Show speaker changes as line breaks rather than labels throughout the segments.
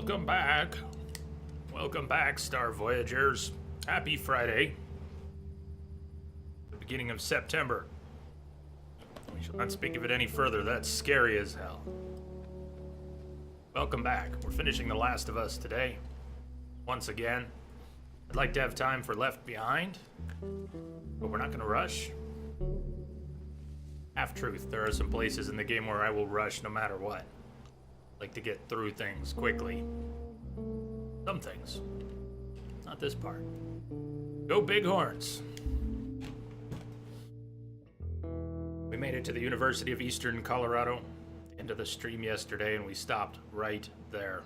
Welcome back. Welcome back, Star Voyagers. Happy Friday. The beginning of September. We shall not speak of it any further. That's scary as hell. Welcome back. We're finishing The Last of Us today. Once again. I'd like to have time for Left Behind, but we're not going to rush. Half truth. There are some places in the game where I will rush no matter what. Like to get through things quickly. Some things. Not this part. Go Bighorns! We made it to the University of Eastern Colorado, into the stream yesterday, and we stopped right there.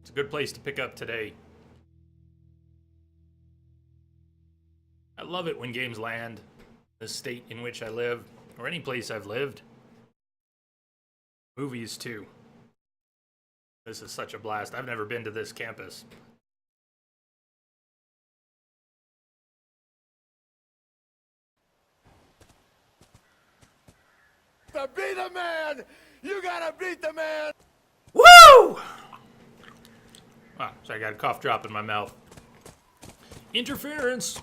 It's a good place to pick up today. I love it when games land in the state in which I live, or any place I've lived. Movies, too. This is such a blast. I've never been to this campus.
To be the man, you gotta beat the man!
Woo! Ah, sorry, I got a cough drop in my mouth. Interference!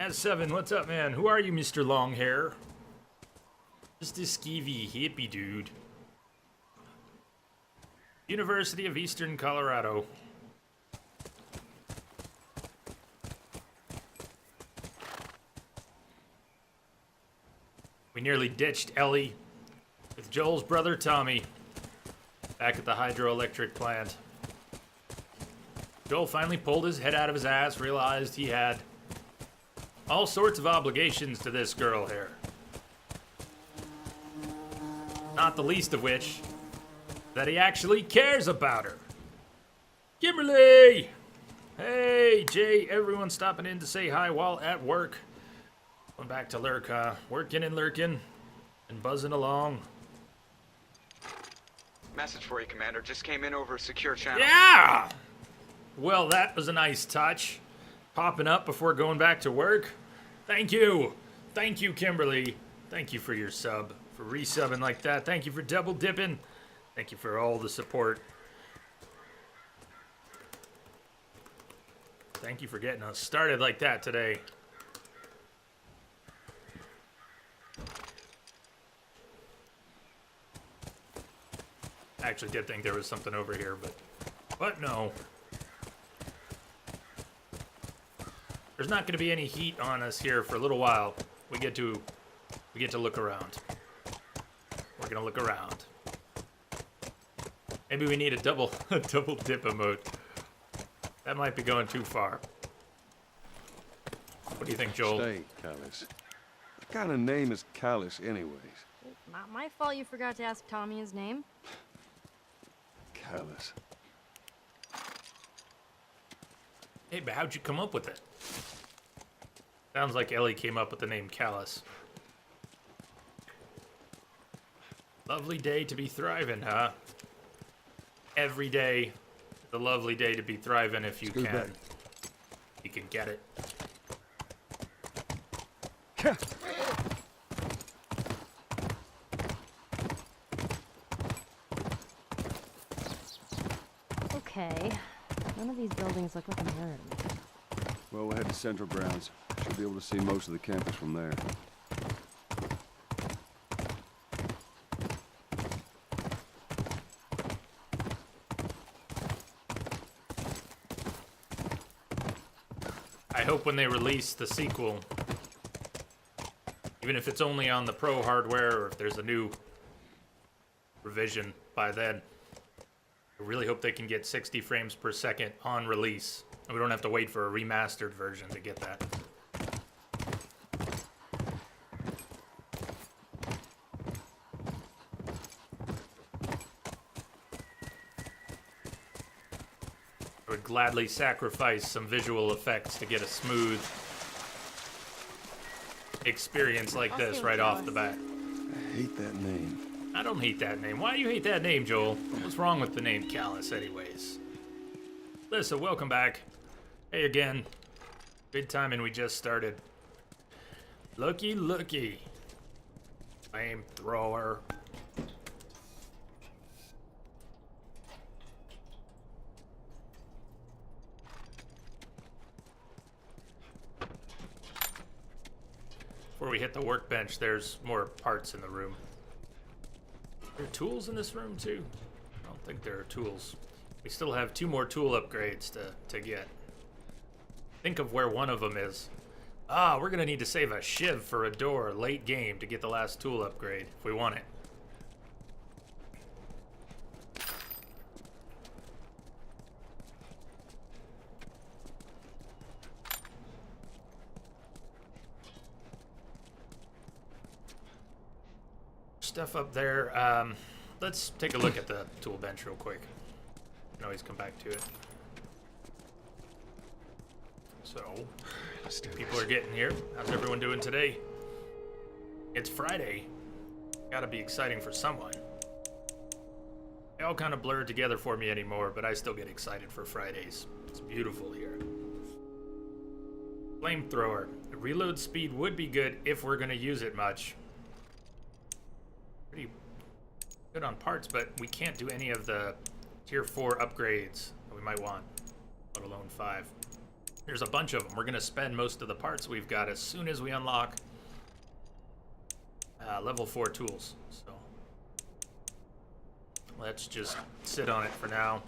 S7, what's up, man? Who are you, Mr. Longhair? Just a skeevy hippie dude. University of Eastern Colorado. We nearly ditched Ellie with Joel's brother Tommy back at the hydroelectric plant. Joel finally pulled his head out of his ass, realized he had all sorts of obligations to this girl here. Not the least of which, that he actually cares about her. Kimberly! Hey, Jay, everyone stopping in to say hi while at work. Going back to lurk, huh? Working and lurking and buzzing along.
Message for you, Commander. Just came in over a secure channel.
Yeah! Well, that was a nice touch. Popping up before going back to work. Thank you. Thank you, Kimberly. Thank you for your sub. For resubbing like that. Thank you for double dipping. Thank you for all the support. Thank you for getting us started like that today. I actually did think there was something over here, but no. There's not going to be any heat on us here for a little while. We get to look around. We're gonna look around. Maybe we need a double dip emote. That might be going too far. What do you think, Joel?
Stay, Callus. What kind of name is Callus, anyways?
Not my fault you forgot to ask Tommy his name.
Callus.
Hey, but how'd you come up with it? Sounds like Ellie came up with the name Callus. Lovely day to be thriving, huh? Every day, the lovely day to be thriving if you
Scoot
can.
back.
You can get it.
Okay. None of these buildings look like an area.
Well, we'll head to Central Grounds. Should be able to see most of the campus from there.
I hope when they release the sequel, even if it's only on the pro hardware or if there's a new revision by then, I really hope they can get 60 frames per second on release. And we don't have to wait for a remastered version to get that. I would gladly sacrifice some visual effects to get a smooth experience like this right off the bat.
I hate that name.
I don't hate that name. Why do you hate that name, Joel? What's wrong with the name Callus, anyways? Lisa, welcome back. Hey again. Good timing, we just started. Looky, looky. Flamethrower. Before we hit the workbench, there's more parts in the room. Are there tools in this room too? I don't think there are tools. We still have 2 more tool upgrades to get. Think of where one of them is. Ah, we're gonna need to save a shiv for a door late game to get the last tool upgrade if we want it. Stuff up there. Let's take a look at the tool bench real quick. Can always come back to it. So, people are getting here. How's everyone doing today? It's Friday. Gotta be exciting for someone. They all kind of blur together for me anymore, but I still get excited for Fridays. It's beautiful here. Flamethrower. The reload speed would be good if we're gonna use it much. Pretty good on parts, but we can't do any of the tier 4 upgrades that we might want, let alone 5. There's a bunch of them. We're gonna spend most of the parts we've got as soon as we unlock level 4 tools. So let's just sit on it for now.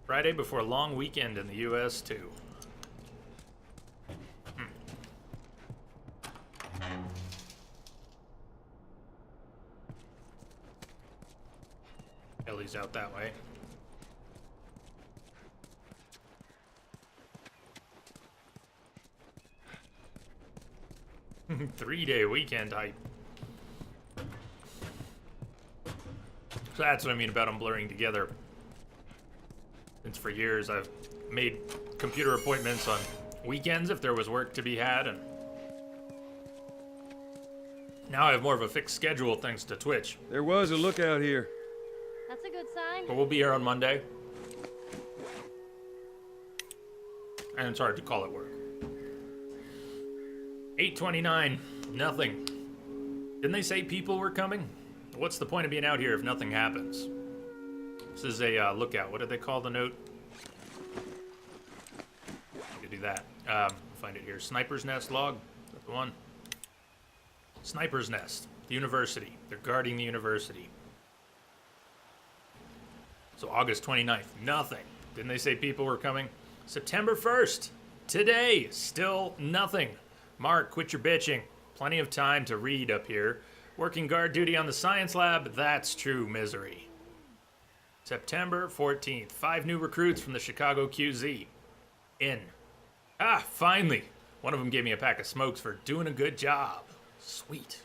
Friday before a long weekend in the US too. Ellie's out that way. Three-day weekend hype. So that's what I mean about them blurring together. Since for years I've made computer appointments on weekends if there was work to be had, and now I have more of a fixed schedule thanks to Twitch.
There was a lookout here.
That's a good sign.
But we'll be here on Monday. And it's hard to call it work. 8:29, nothing. Didn't they say people were coming? What's the point of being out here if nothing happens? This is a lookout. What did they call the note? I could do that. Find it here. Sniper's Nest log. Is that the one? Sniper's Nest. The university. They're guarding the university. So August 29th. Nothing. Didn't they say people were coming? September 1st. Today. Still nothing. Mark, quit your bitching. Plenty of time to read up here. Working guard duty on the science lab. That's true misery. September 14th. 5 new recruits from the Chicago QZ. In. Ah, finally. One of them gave me a pack of smokes for doing a good job. Sweet.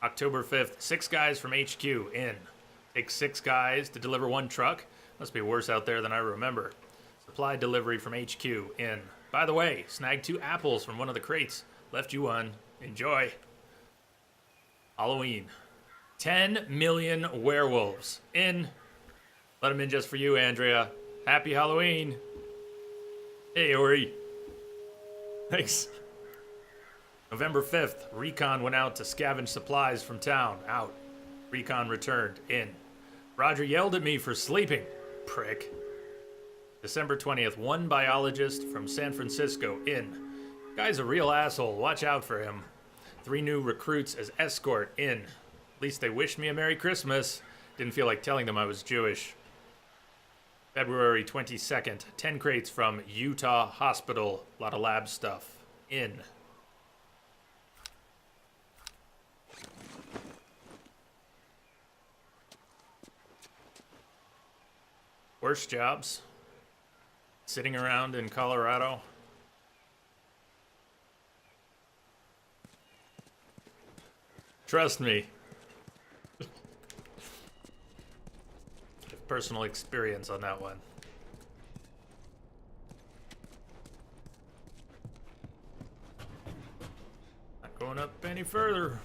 October 5th. 6 guys from HQ. In. Takes 6 guys to deliver 1 truck. Must be worse out there than I remember. Supply delivery from HQ. In. By the way, snagged 2 apples from one of the crates. Left you one. Enjoy. Halloween. 10 million werewolves. In. Let them in just for you, Andrea. Happy Halloween. Hey, Ori. Thanks. November 5th. Recon went out to scavenge supplies from town. Out. Recon returned. In. Roger yelled at me for sleeping. Prick. December 20th. 1 biologist from San Francisco. In. Guy's a real asshole. Watch out for him. 3 new recruits as escort. In. At least they wished me a Merry Christmas. Didn't feel like telling them I was Jewish. February 22nd. 10 crates from Utah Hospital. A lot of lab stuff. In. Worst jobs? Sitting around in Colorado? Trust me. Personal experience on that one. Not going up any further.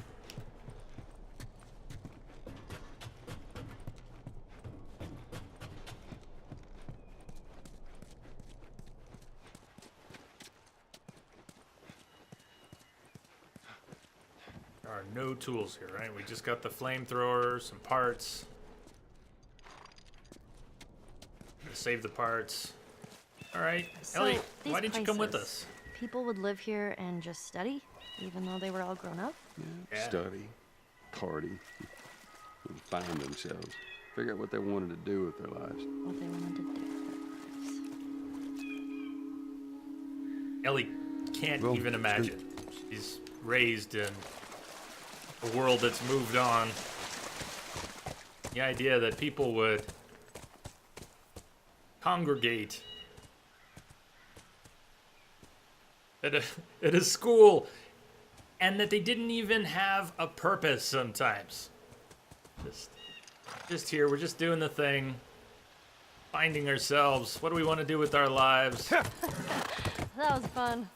are no tools here, right? We just got the flamethrower, some parts. Gonna save the parts. All right,
So,
Ellie,
these
why didn't you come with
places,
us?
People would live here and just study, even though they were all grown up?
Yeah.
Study, party, and find themselves. Figure out what they wanted to do with their lives.
What they wanted to do with their lives.
Ellie can't
Well,
even
it's
imagine. She's raised in a world that's moved on. The idea that people would congregate at a school and that they didn't even have a purpose sometimes. Just here, we're just doing the thing, finding ourselves. What do we want to do with our lives?
That was fun.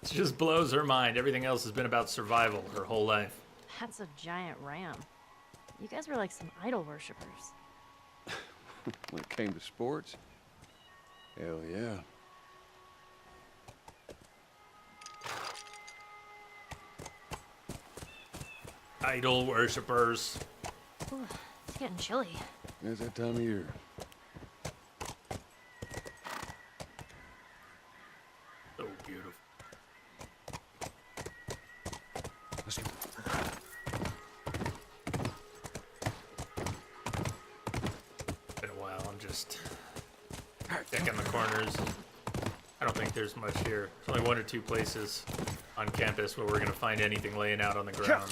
It just blows her mind. Everything else has been about survival her whole life.
That's a giant ram. You guys were like some idol worshippers.
When it came to sports, hell yeah.
Idol worshippers.
Ooh, it's getting chilly.
It's that time of year.
So beautiful.
Let's go.
Been a while. I'm just checking the corners. I don't think there's much here. There's only one or two places on campus where we're gonna find anything laying out on the ground.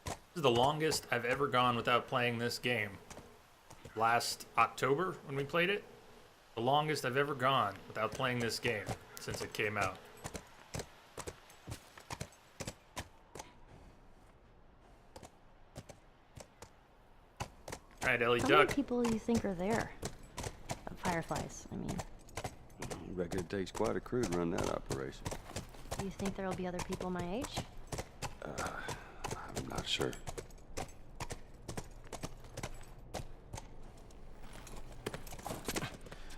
This is the longest I've ever gone without playing this game. Last October when we played it, the longest I've ever gone without playing this game since it came out. All right, Ellie,
How
duck.
many people do you think are there? Fireflies, I mean.
I reckon it takes quite a crew to run that operation.
Do you think there'll be other people my age?
I'm not sure.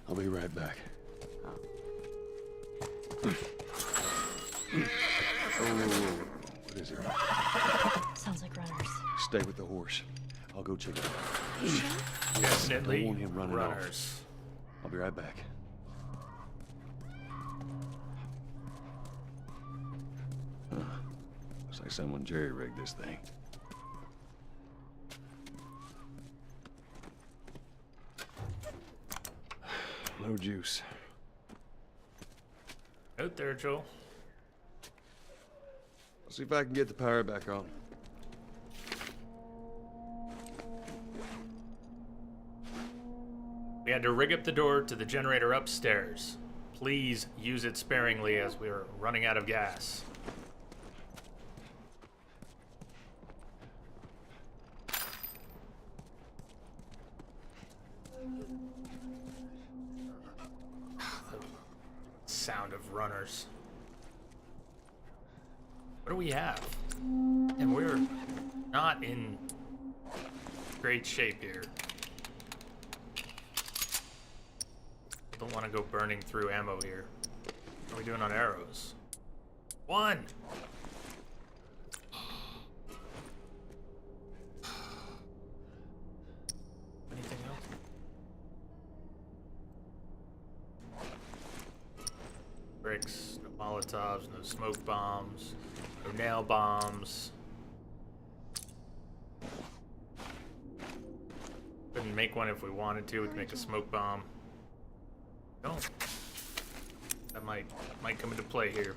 I'll be right back. Oh, what is it?
Sounds like runners.
Stay with the horse. I'll go check it out.
Definitely
Don't want him running off.
runners.
I'll be right back. Looks like someone jerry-rigged this thing. No juice.
Out there, Joel.
I'll see if I can get the power back on.
We had to rig up the door to the generator upstairs. Please use it sparingly as we're running out of gas. Sound of runners. What do we have? And we're not in great shape here. Don't want to go burning through ammo here. What are we doing on arrows? One! Anything else? Bricks, no Molotovs, no smoke bombs, no nail bombs. Couldn't make one if we wanted to. We could make a smoke bomb. No. That might come into play here.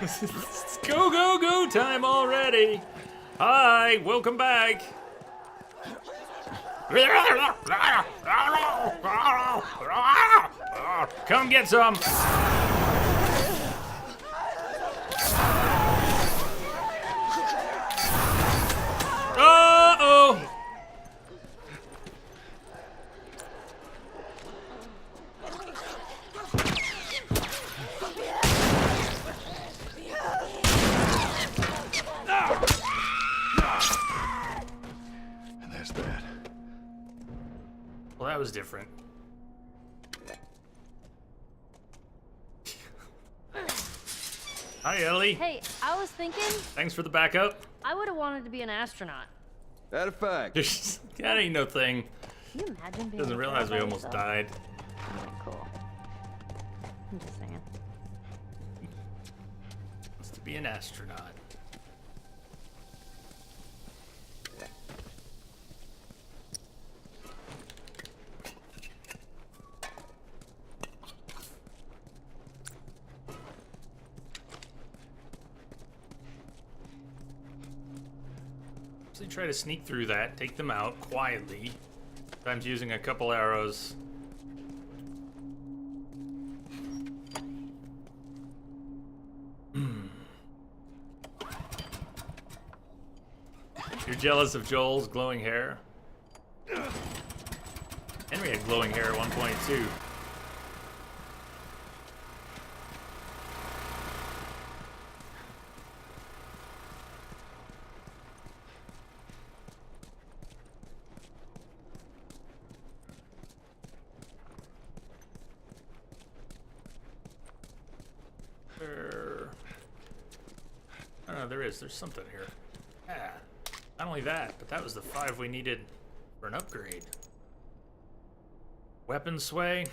It's go, go, go time already. Hi, welcome back. Come get some. Uh-oh.
And that's that.
Well, that was different. Hi, Ellie.
Hey, I was thinking
Thanks for the backup.
I would have wanted to be an astronaut.
That a fact.
That ain't no thing.
Can you imagine being
Doesn't
a
realize we
by
almost
yourself?
died.
Yeah, cool. I'm just saying.
Wants to be an astronaut. So you try to sneak through that, take them out quietly. Sometimes using a couple arrows. You're jealous of Joel's glowing hair? Henry had glowing hair at one point too. Oh, there is. There's something here. Yeah. Not only that, but that was the 5 we needed for an upgrade. Weapon sway.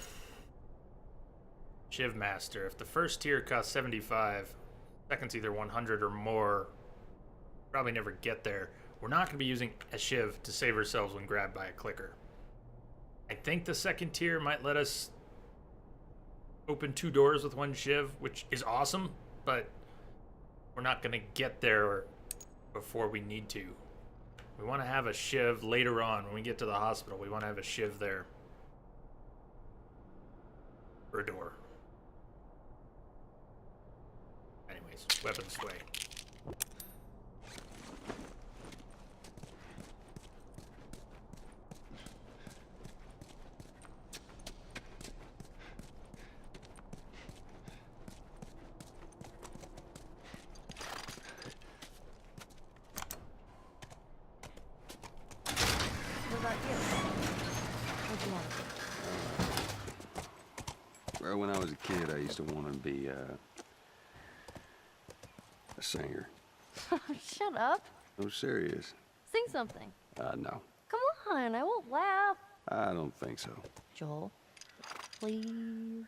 Shiv Master. If the first tier costs 75, second's either 100 or more. Probably never get there. We're not going to be using a Shiv to save ourselves when grabbed by a clicker. I think the second tier might let us open 2 doors with 1 Shiv, which is awesome, but we're not going to get there before we need to. We want to have a Shiv later on when we get to the hospital. We want to have a Shiv there for a door. Anyways, weapon sway.
What about you? What do you want to do?
Well, when I was a kid, I used to want to be a singer.
Shut up.
No, serious.
Sing something.
No,
Come on, I won't laugh.
I don't think so.
Joel, please.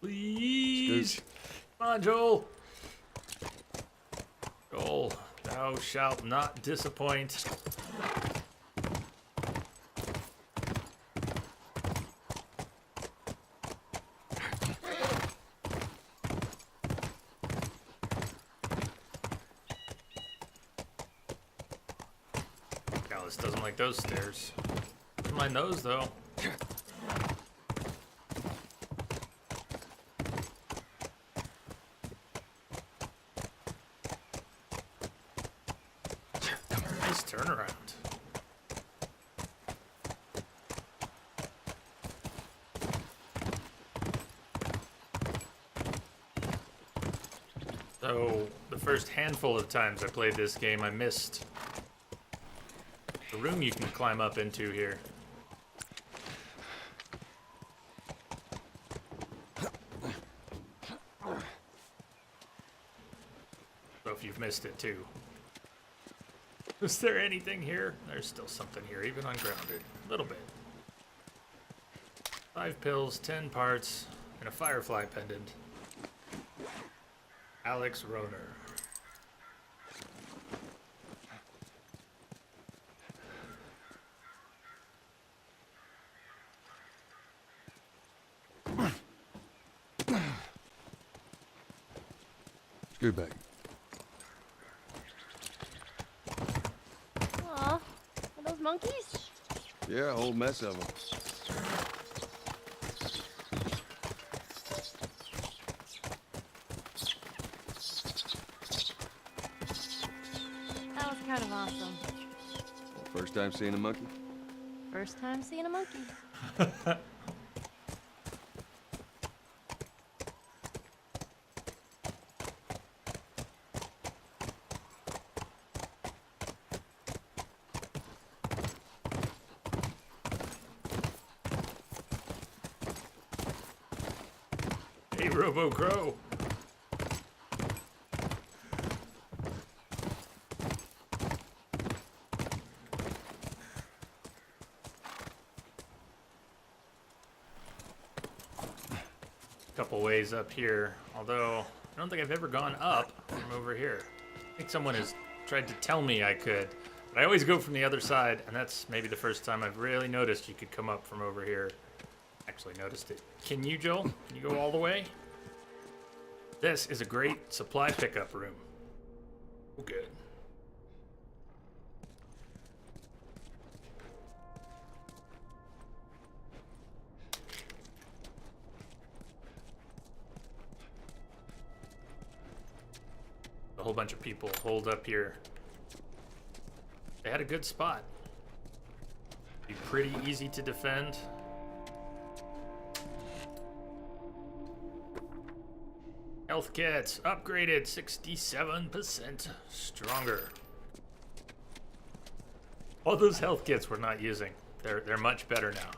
Please. Come on, Joel. Joel, thou shalt not disappoint. Alice doesn't like those stairs. Doesn't mind those, though. Nice turnaround. So, the first handful of times I played this game, I missed the room you can climb up into here. So if you've missed it too. Is there anything here? There's still something here, even ungrounded. A little bit. 5 pills, 10 parts, and a firefly pendant. Alex Roner.
Scoot back.
Aw, are those monkeys?
Yeah, a whole mess of them.
That was kind of awesome.
First time seeing a monkey?
First time seeing a monkey.
Hey, Robo Crow. Couple ways up here, although I don't think I've ever gone up from over here. I think someone has tried to tell me I could, but I always go from the other side, and that's maybe the first time I've really noticed you could come up from over here. Actually noticed it. Can you, Joel? Can you go all the way? This is a great supply pickup room. Oh, good. A whole bunch of people holed up here. They had a good spot. Be pretty easy to defend. Health kits upgraded 67% stronger. All those health kits we're not using. They're much better now.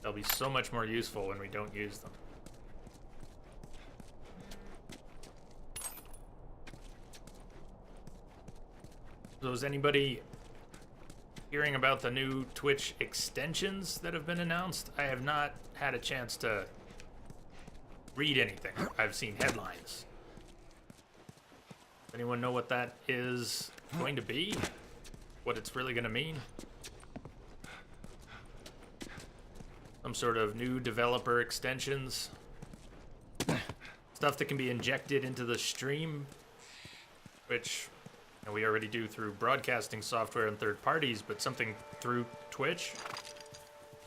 They'll be so much more useful when we don't use them. So is anybody hearing about the new Twitch extensions that have been announced? I have not had a chance to read anything. I've seen headlines. Does anyone know what that is going to be? What it's really going to mean? Some sort of new developer extensions? Stuff that can be injected into the stream, which we already do through broadcasting software and third parties, but something through Twitch?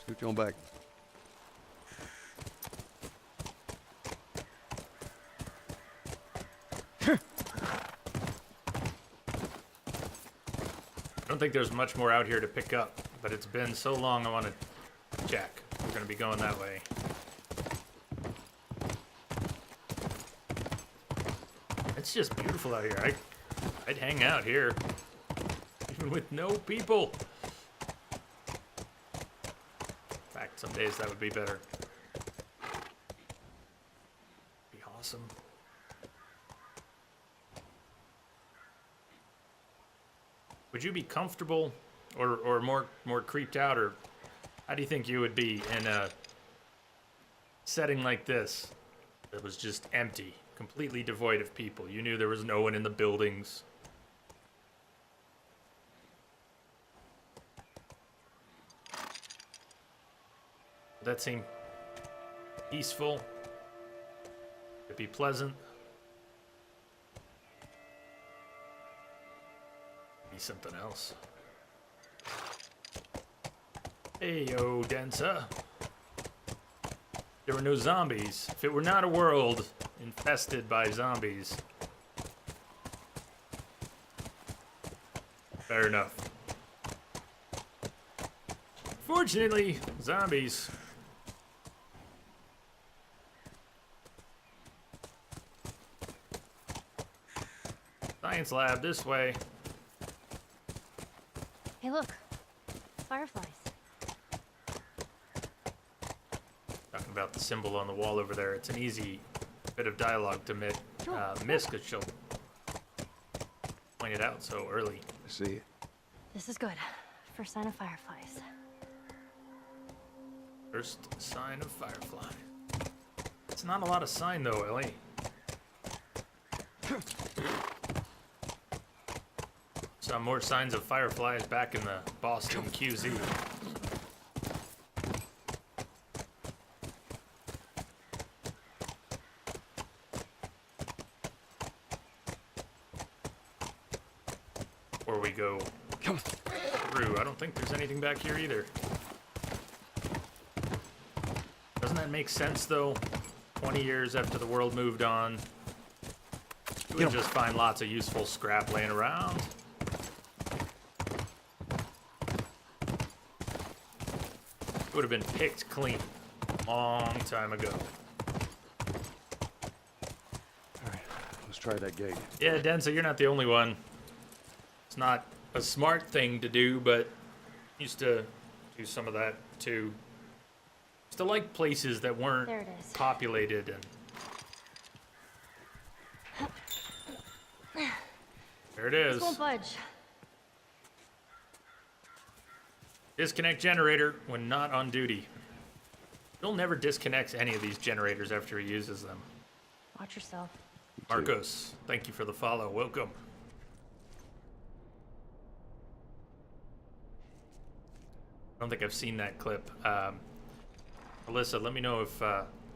Scoot you on back.
I don't think there's much more out here to pick up, but it's been so long I want to check. We're going to be going that way. It's just beautiful out here. I'd hang out here, even with no people. In fact, some days that would be better. Be awesome. Would you be comfortable or more creeped out, or how do you think you would be in a setting like this that was just empty, completely devoid of people? You knew there was no one in the buildings. Would that seem peaceful? It'd be pleasant. Be something else. Hey, yo, Densa. There were no zombies. If it were not a world infested by zombies. Fair enough. Fortunately, zombies. Science lab this way.
Hey, look. Fireflies.
Talking about the symbol on the wall over there. It's an easy bit of dialogue to miss because she'll point it out so early.
I see it.
This is good. First sign of fireflies.
First sign of firefly. It's not a lot of sign though, Ellie. Saw more signs of fireflies back in the Boston QZ. before we go through. I don't think there's anything back here either. Doesn't that make sense, though? 20 years after the world moved on, you would just find lots of useful scrap laying around. It would have been picked clean a long time ago.
Alright, let's try that gate.
Yeah, Densa, you're not the only one. It's not a smart thing to do, but used to do some of that too. Used to like places that weren't
There it is.
populated and. There it is.
This won't budge.
Disconnect generator when not on duty. He'll never disconnect any of these generators after he uses them.
Watch yourself.
Marcos, thank you for the follow. Welcome. I don't think I've seen that clip. Alyssa, let me know if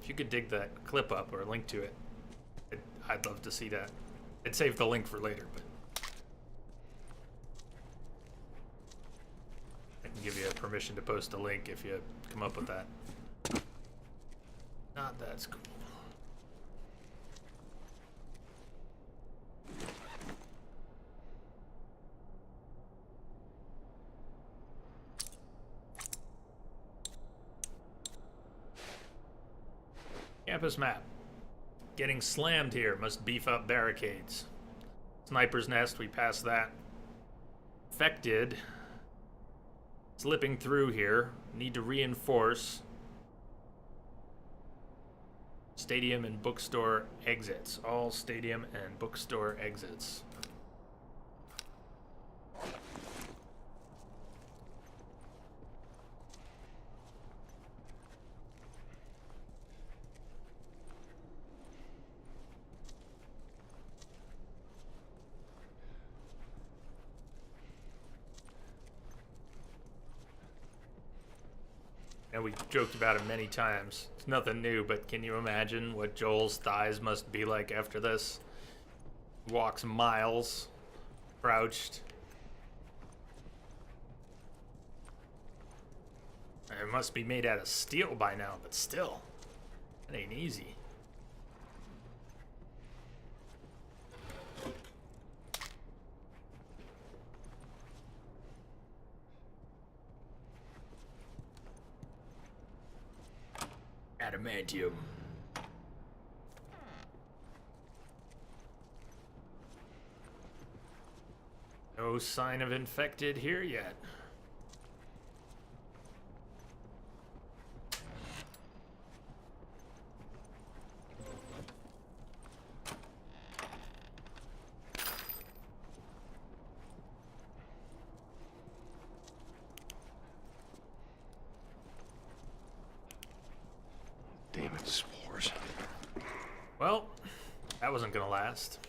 you could dig that clip up or a link to it. I'd love to see that. I'd save the link for later, but I can give you permission to post a link if you come up with that. Not that's cool. Campus map. Getting slammed here. Must beef up barricades. Sniper's nest. We passed that. Infected. Slipping through here. Need to reinforce. Stadium and bookstore exits. All stadium and bookstore exits. And we joked about it many times. It's nothing new, but can you imagine what Joel's thighs must be like after this? Walks miles, crouched. It must be made out of steel by now, but still, it ain't easy. Adamantium. No sign of infected here yet.
Damn it, spores.
Well, that wasn't gonna last.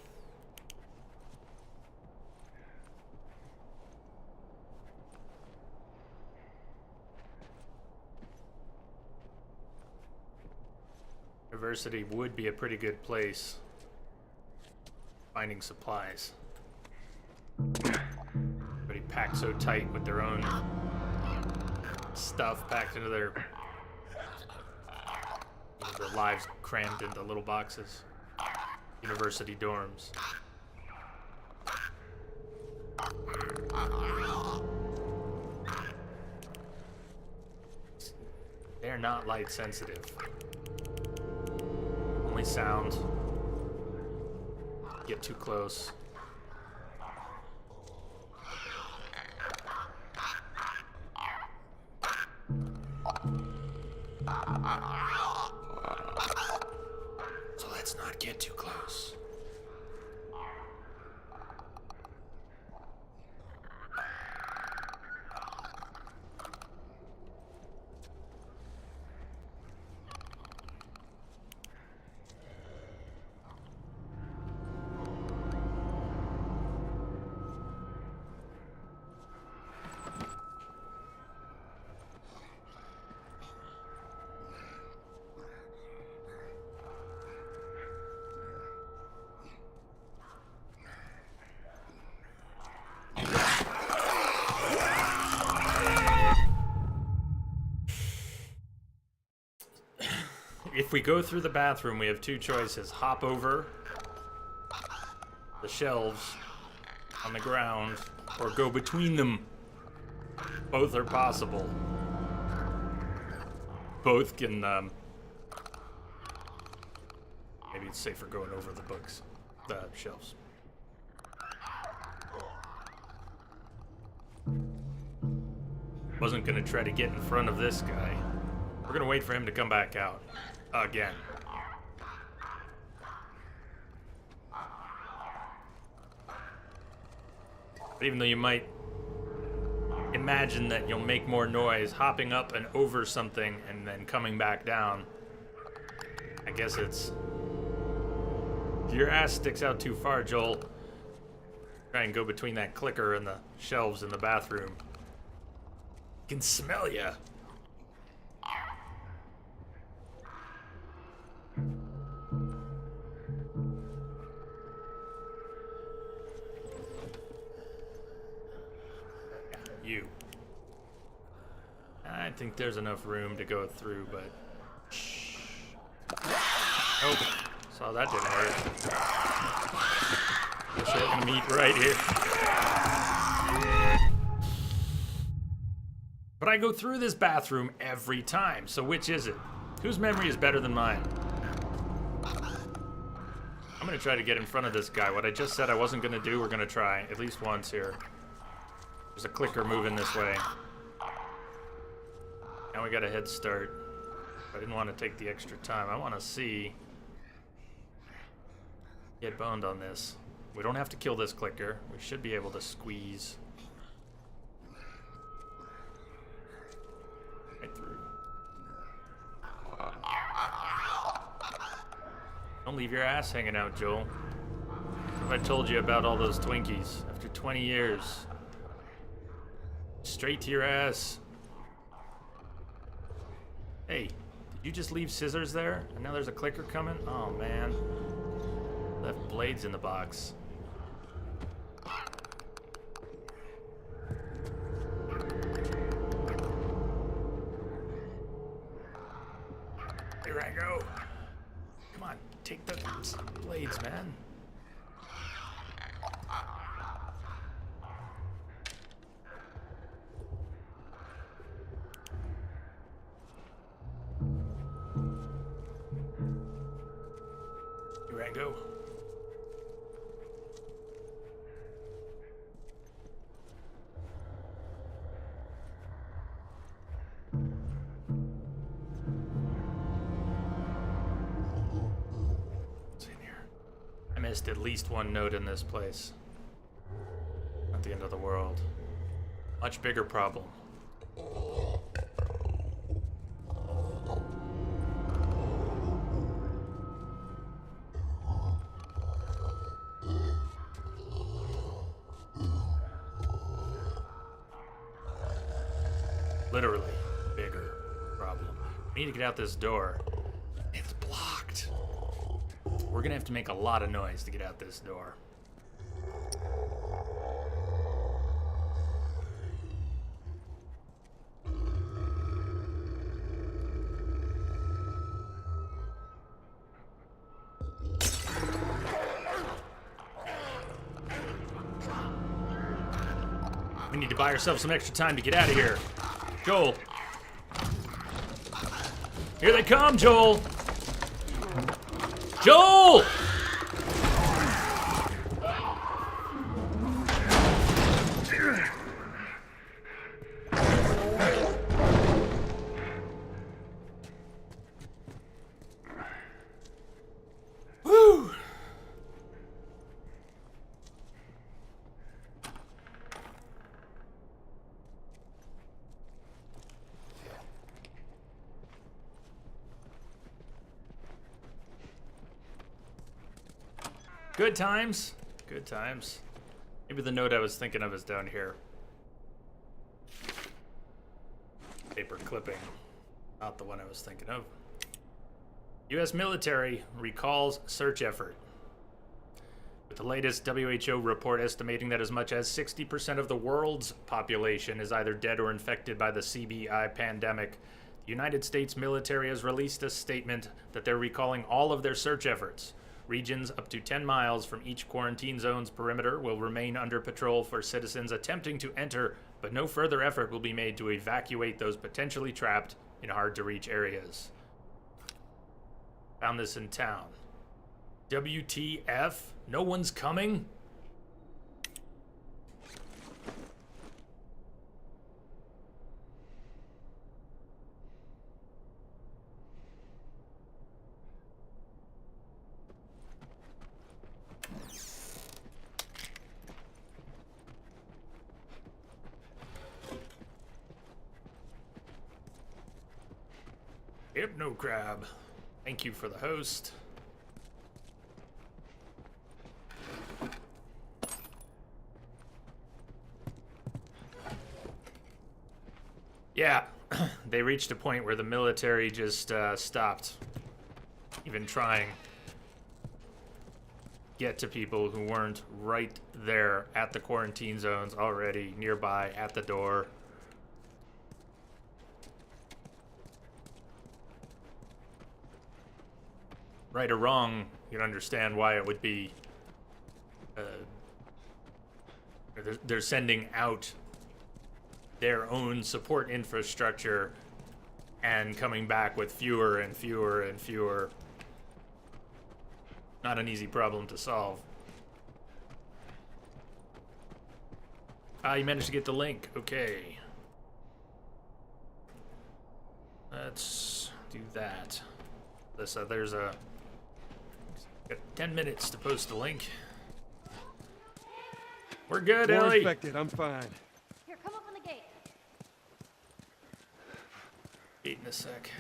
University would be a pretty good place. Finding supplies. Everybody packed so tight with their own stuff packed into their lives crammed into little boxes. University dorms. They're not light sensitive. Only sound. Get too close. So let's not get too close. if we go through the bathroom, we have two choices. Hop over the shelves on the ground, or go between them. Both are possible. Both can, maybe it's safer going over the books, the shelves. Wasn't gonna try to get in front of this guy. We're gonna wait for him to come back out. Again. But even though you might imagine that you'll make more noise hopping up and over something and then coming back down, I guess it's... If your ass sticks out too far, Joel, try and go between that clicker and the shelves in the bathroom. Can smell ya. You. I think there's enough room to go through, but shh. Oh, saw that didn't work. Guess we're gonna meet right here. But I go through this bathroom every time, so which is it? Whose memory is better than mine? I'm gonna try to get in front of this guy. What I just said I wasn't gonna do, we're gonna try at least once here. There's a clicker moving this way. Now we got a head start. I didn't want to take the extra time. I want to see... Get boned on this. We don't have to kill this clicker. We should be able to squeeze... right through. Don't leave your ass hanging out, Joel. What if I told you about all those Twinkies after 20 years? Straight to your ass. Hey, did you just leave scissors there? And now there's a clicker coming? Oh, man. Left blades in the box. Here I go. Come on, take the blades, man. Here I go. What's in here? I missed at least one note in this place. Not the end of the world. Much bigger problem. Literally, bigger problem. We need to get out this door. It's blocked. We're gonna have to make a lot of noise to get out this door. We need to buy ourselves some extra time to get out of here. Joel. Here they come, Joel. Joel! Woo! Good times. Good times. Maybe the note I was thinking of is down here. Paper clipping. Not the one I was thinking of. U.S. military recalls search effort. With the latest WHO report estimating that as much as 60% of the world's population is either dead or infected by the CBI pandemic, the United States military has released a statement that they're recalling all of their search efforts. Regions up to 10 miles from each quarantine zone's perimeter will remain under patrol for citizens attempting to enter, but no further effort will be made to evacuate those potentially trapped in hard-to-reach areas. Found this in town. WTF? No one's coming? Hypno Crab. Thank you for the host. Yeah, they reached a point where the military just stopped even trying to get to people who weren't right there at the quarantine zones already nearby at the door. Right or wrong, you can understand why it would be. They're sending out their own support infrastructure and coming back with fewer and fewer and fewer. Not an easy problem to solve. You managed to get the link. Okay. Let's do that. There's a... Got 10 minutes to post the link. We're good,
More
Ellie.
infected, I'm fine.
Here, come open the gate.
Eight in a sec.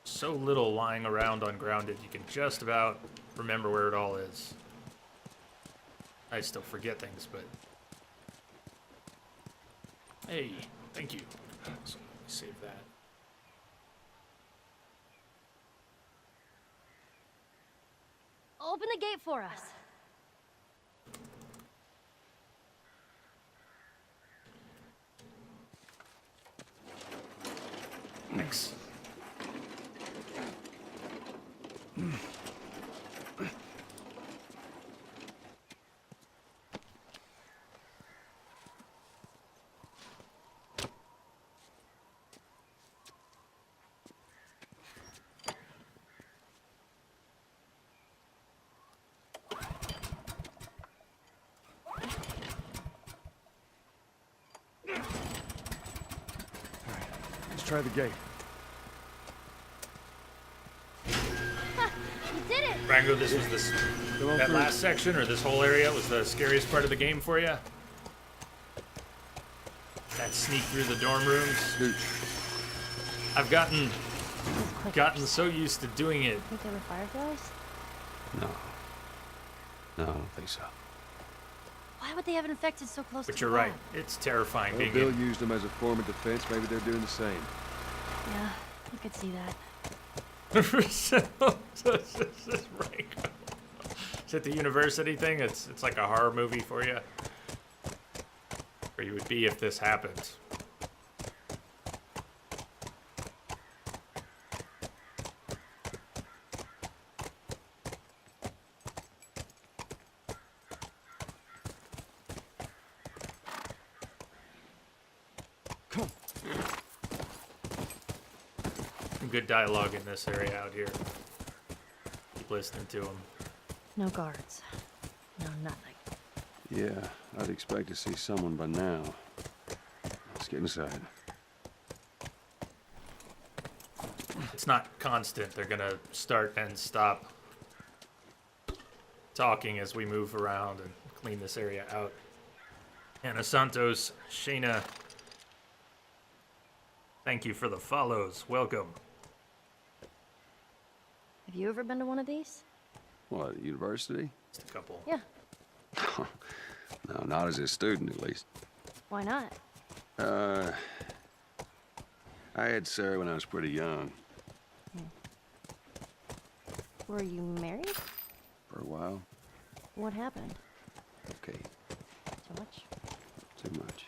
So little lying around ungrounded, you can just about remember where it all is. I still forget things, but... Hey, thank you. So let me save that.
Open the gate for us.
Thanks.
Let's try the gate.
You did it!
Rango, this was this
Come on
that
through.
last section or this whole area was the scariest part of the game for you? That sneak through the dorm rooms.
Dude,
I've gotten
Those clickers.
so used to doing it.
Think they were fireflies?
no. No, I don't think so.
Why would they have infected so close
But
to
you're
the
right.
lab?
It's terrifying
Well,
being
Bill
in.
used them as a form of defense. Maybe they're doing the same.
Yeah, I could see that.
Rango. Is it the university thing? It's like a horror movie for you. Where you would be if this happened.
Come.
Good dialogue in this area out here. Keep listening to them.
No guards. No nothing.
Yeah, I'd expect to see someone by now. Let's get inside.
It's not constant. They're gonna start and stop talking as we move around and clean this area out. Anna Santos, Shayna, thank you for the follows. Welcome.
Have you ever been to one of these?
What, university?
Just a couple.
Yeah.
No, not as a student, at least.
Why not?
I had Sarah when I was pretty young.
Were you married?
For a while.
What happened?
Okay,
Too much?
too much.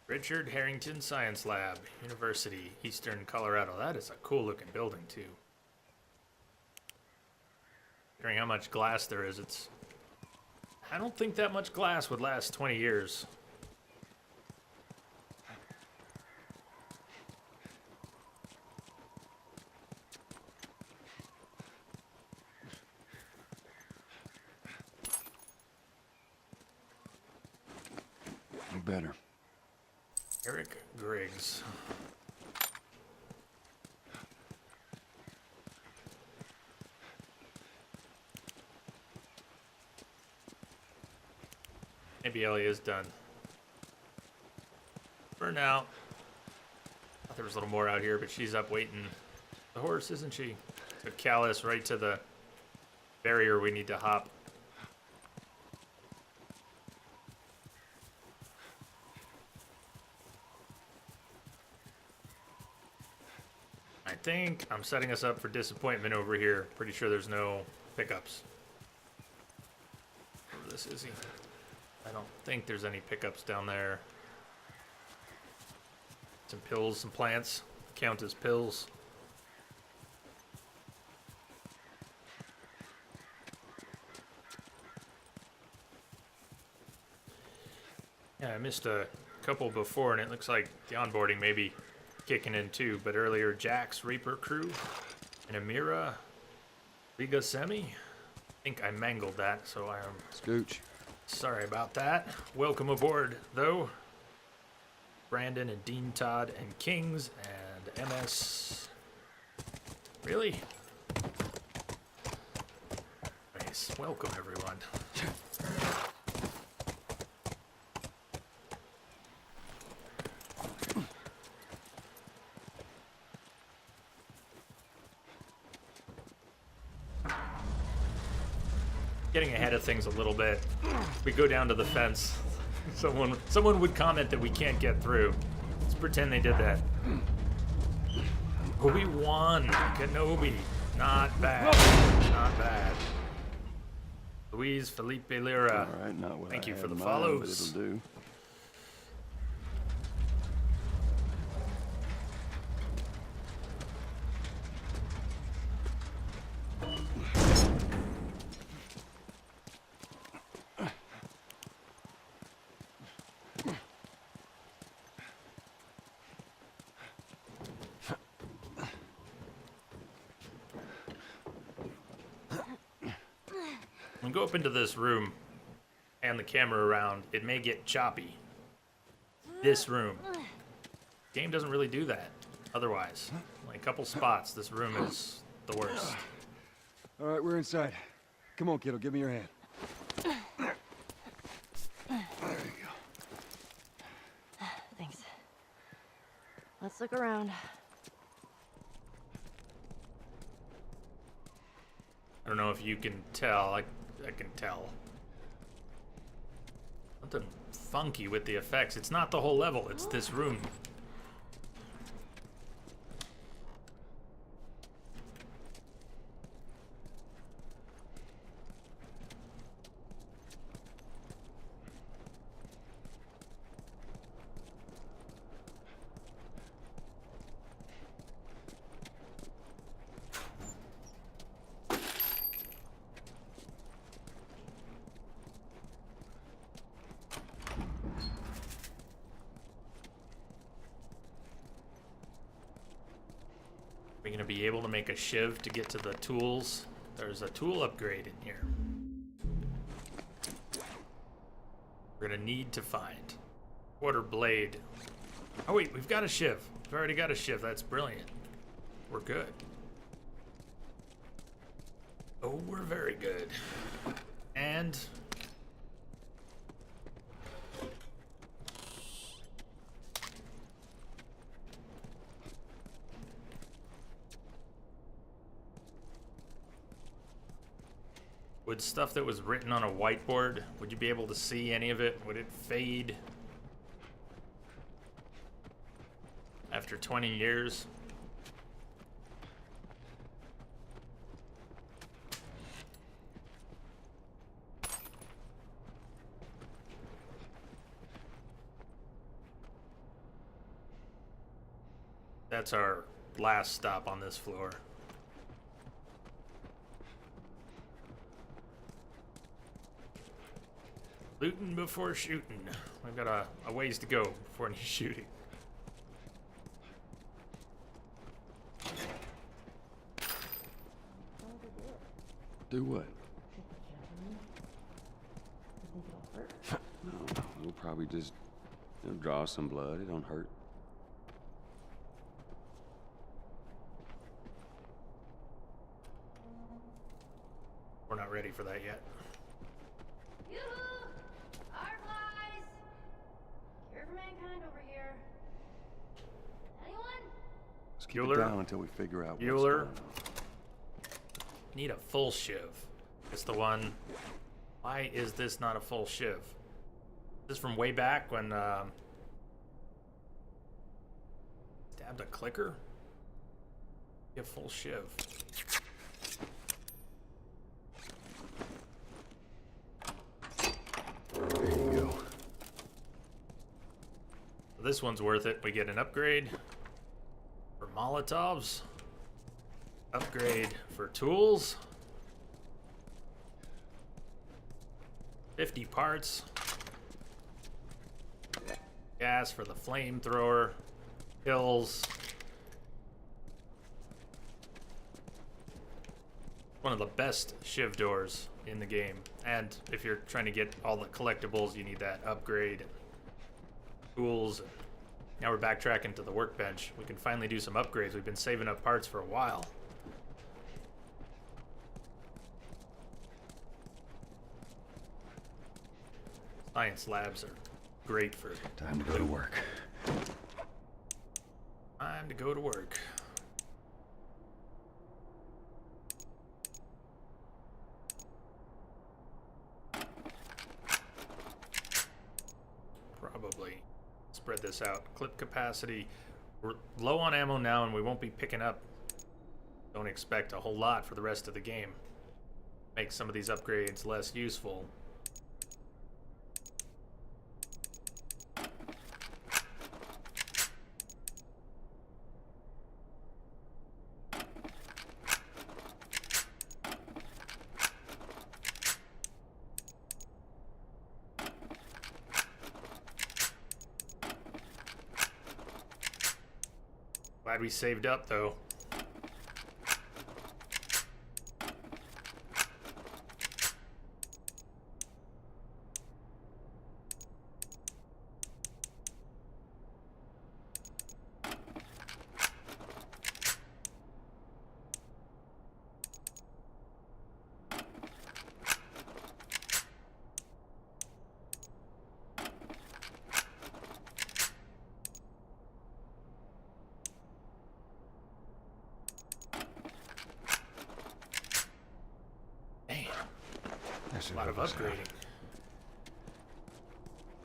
Richard Harrington Science Lab, University, Eastern Colorado. That is a cool looking building, too. Considering how much glass there is, I don't think that much glass would last 20 years.
No better.
Eric Griggs. Maybe Ellie is done. For now. Thought there was a little more out here, but she's up waiting. The horse, isn't she? Took Callus right to the barrier we need to hop. I think I'm setting us up for disappointment over here. Pretty sure there's no pickups. Where this is he? I don't think there's any pickups down there. Some pills, some plants. Count as pills. Yeah, I missed a couple before, and it looks like the onboarding may be kicking in too. But earlier, Jack's Reaper crew and Amira Rigasemi. I think I mangled that, so I am
Scooch.
sorry about that. Welcome aboard, though. Brandon and Dean Todd and Kings and MS. Really? Nice. Welcome, everyone. Getting ahead of things a little bit. We go down to the fence. Someone would comment that we can't get through. Let's pretend they did that. Obi-Wan Kenobi. Not bad. Not bad. Luis Felipe Lira.
All right, not what
Thank
I
you
had
for the
in mind,
follows.
but it'll do.
When we go up into this room and the camera around, it may get choppy. This room. Game doesn't really do that otherwise. Like a couple spots, this room is the worst.
All right, we're inside. Come on, kiddo, give me your hand.
Thanks. Let's look around.
I don't know if you can tell. I can tell. Something funky with the effects. It's not the whole level, it's this room. We're gonna be able to make a shiv to get to the tools. There's a tool upgrade in here. We're gonna need to find quarter blade. Oh wait, we've got a shiv. We've already got a shiv. That's brilliant. We're good. Oh, we're very good. And Would stuff that was written on a whiteboard, would you be able to see any of it? Would it fade after 20 years? That's our last stop on this floor. Looting before shooting. We've got a ways to go before any shooting.
Do what? No, we'll probably just draw some blood. It don't hurt.
We're not ready for that yet.
Yoo-hoo! Fireflies! Cure for mankind over here. Anyone?
Let's keep
Bueller?
it down until we figure out what's
Bueller?
going on.
Need a full shiv. It's the one. Why is this not a full shiv? This is from way back when stabbed a clicker? Be a full shiv.
There you go.
This one's worth it. We get an upgrade for Molotovs. Upgrade for tools. 50 parts. Gas for the flamethrower. Pills. One of the best shiv doors in the game. And if you're trying to get all the collectibles, you need that upgrade. Tools. Now we're backtracking to the workbench. We can finally do some upgrades. We've been saving up parts for a while. Science labs are great for
Time to go to work.
time to go to work. Probably spread this out. Clip capacity. We're low on ammo now and we won't be picking up. Don't expect a whole lot for the rest of the game. Make some of these upgrades less useful. Glad we saved up, though.
That's
A lot of upgrading.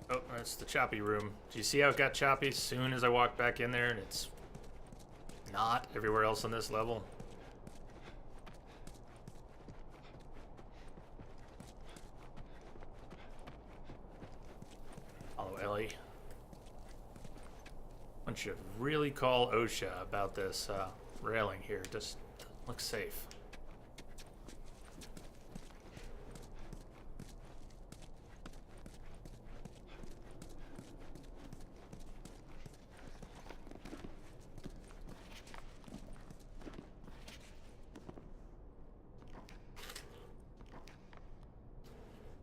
Oh, that's the choppy room. Do you see how it got choppy as soon as I walked back in there and it's not everywhere else on this level? Follow Ellie. One should really call OSHA about this railing here. Just looks safe.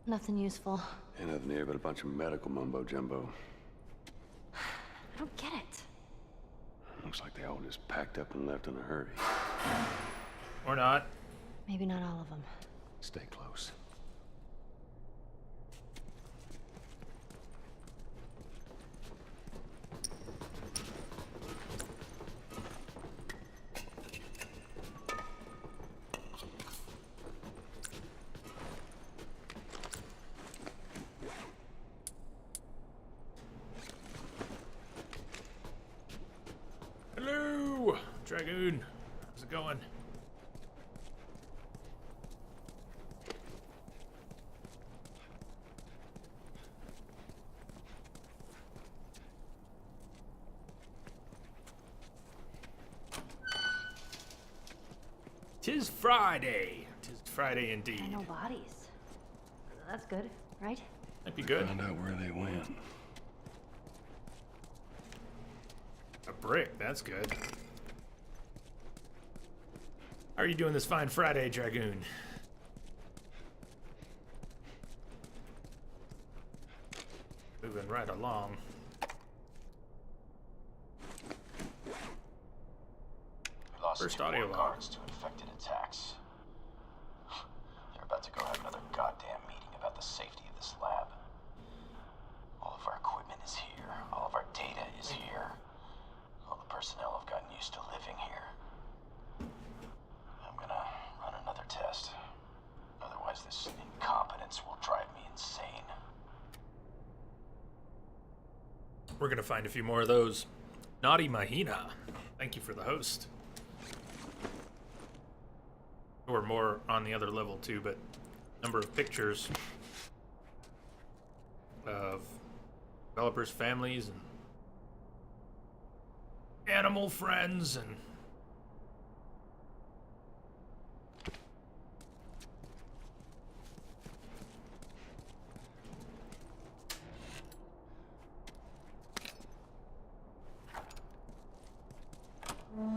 Nothing useful.
Ain't nothing here but a bunch of medical mumbo jumbo.
I don't get it.
Looks like they all just packed up and left in a hurry.
Or not.
Maybe not all of them.
Stay close.
'Tis Friday. 'Tis Friday
And
indeed.
no bodies. That's good, right?
Might be good.
Find out where they went.
A brick, that's good. How are you doing this fine Friday, Dragoon? Moving right along.
We lost
First
2
audio
more
log.
guards to infected attacks. They're about to go have another goddamn meeting about the safety of this lab. All of our equipment is here. All of our data is here. All the personnel have gotten used to living here. I'm gonna run another test. Otherwise, this incompetence will drive me insane.
We're gonna find a few more of those. Naughty Mahina. Thank you for the host. Or more on the other level too, but number of pictures of developers' families and animal friends and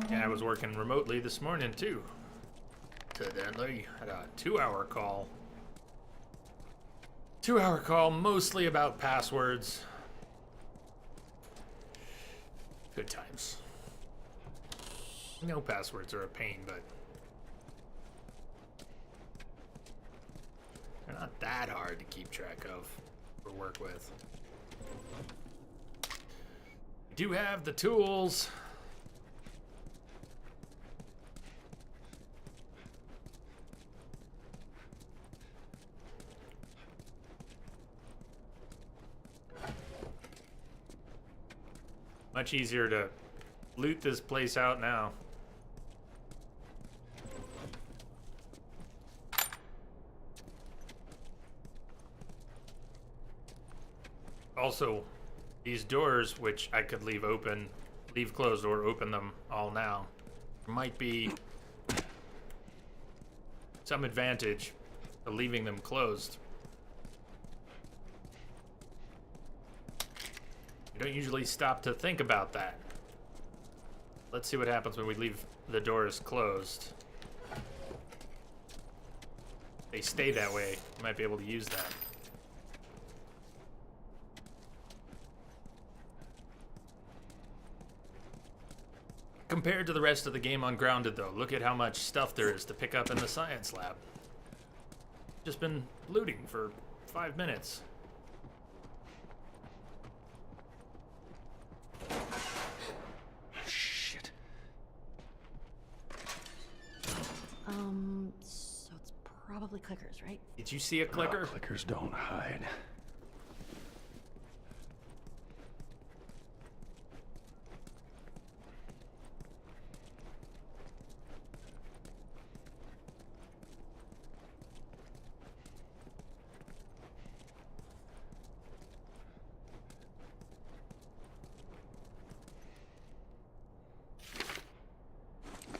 yeah, I was working remotely this morning too. Incidentally, had a 2-hour call. 2-hour call, mostly about passwords. Good times. I know passwords are a pain, but they're not that hard to keep track of or work with. I do have the tools. Much easier to loot this place out now. Also, these doors, which I could leave open, leave closed or open them all now, might be some advantage to leaving them closed. You don't usually stop to think about that. Let's see what happens when we leave the doors closed. They stay that way. You might be able to use that. Compared to the rest of the game on Grounded, though, look at how much stuff there is to pick up in the science lab. Just been looting for 5 minutes.
Shit.
So it's probably clickers, right?
Did you see a clicker?
Oh, clickers don't hide.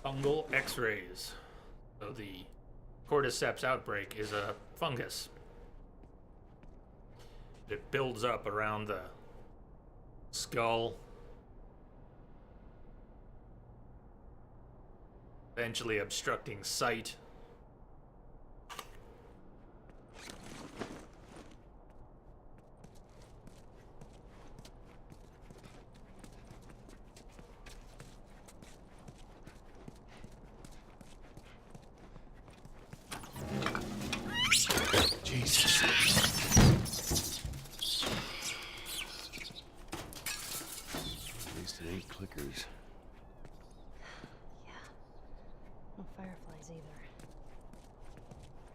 Fungal X-rays. So the cordyceps outbreak is a fungus. It builds up around the skull, eventually obstructing sight.
Jesus. At least it ain't clickers.
Yeah. No fireflies either.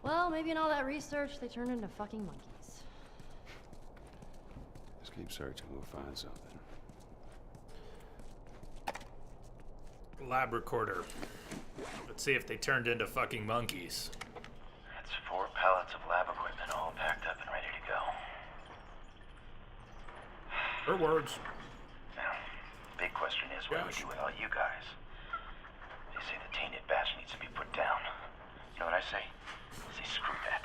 Well, maybe in all that research, they turned into fucking monkeys.
Just keep searching, we'll find something.
Lab recorder. Let's see if they turned into fucking monkeys.
That's 4 pallets of lab equipment all packed up and ready to go.
Her words.
Now, big question is what do we
Gosh.
do with all you guys? They say the tainted batch needs to be put down. what I say? Say screw that.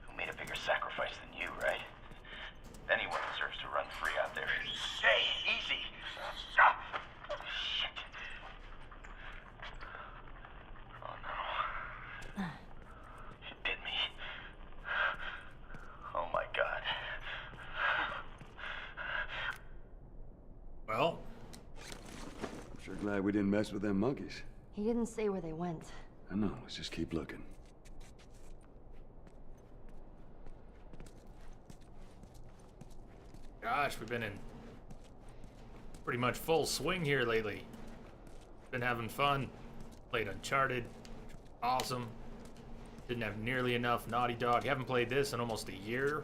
Who made a bigger sacrifice than you, right? Anyone deserves to run free out there. Hey, easy! Ah, shit. Oh no. She bit me. Oh my god.
Well,
Sure glad we didn't mess with them monkeys.
He didn't say where they went.
I know, let's just keep looking.
gosh, we've been in pretty much full swing here lately. Been having fun. Played Uncharted. Awesome. Didn't have nearly enough Naughty Dog. Haven't played this in almost a year.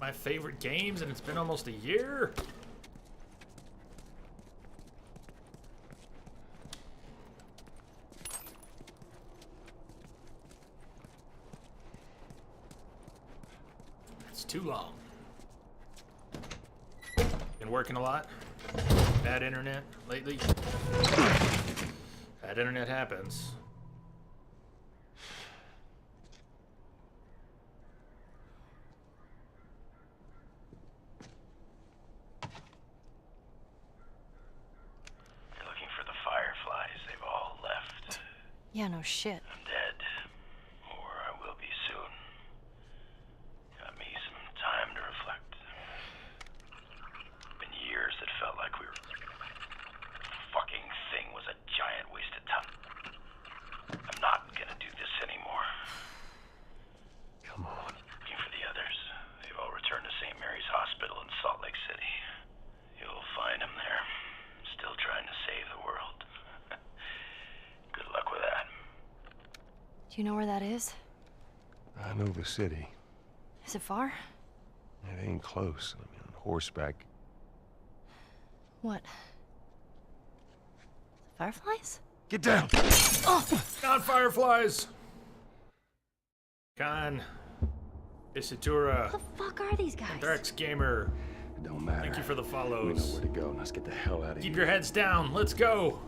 My favorite games, and it's been almost a year. It's too long. Been working a lot. Bad internet lately. Bad internet happens.
You're looking for the Fireflies. They've all left.
Yeah, no shit.
I'm dead. Or I will be soon. Got me some time to reflect. Been years that felt like we were... Fucking thing was a giant waste of time. I'm not gonna do this anymore.
Come on.
Looking for the others. They've all returned to St. Mary's Hospital in Salt Lake City. You'll find them there. Still trying to save the world. Good luck with that.
Do you know where that is?
I know the city.
Is it far?
It ain't close. I mean, on horseback.
What? The Fireflies?
Get down!
Not fireflies! Khan. Isitura.
What the fuck are these guys?
Drex Gamer.
It don't matter.
Thank you for the
We know
follows.
where to go. Now let's get the hell out of
Keep
here.
your heads down. Let's go.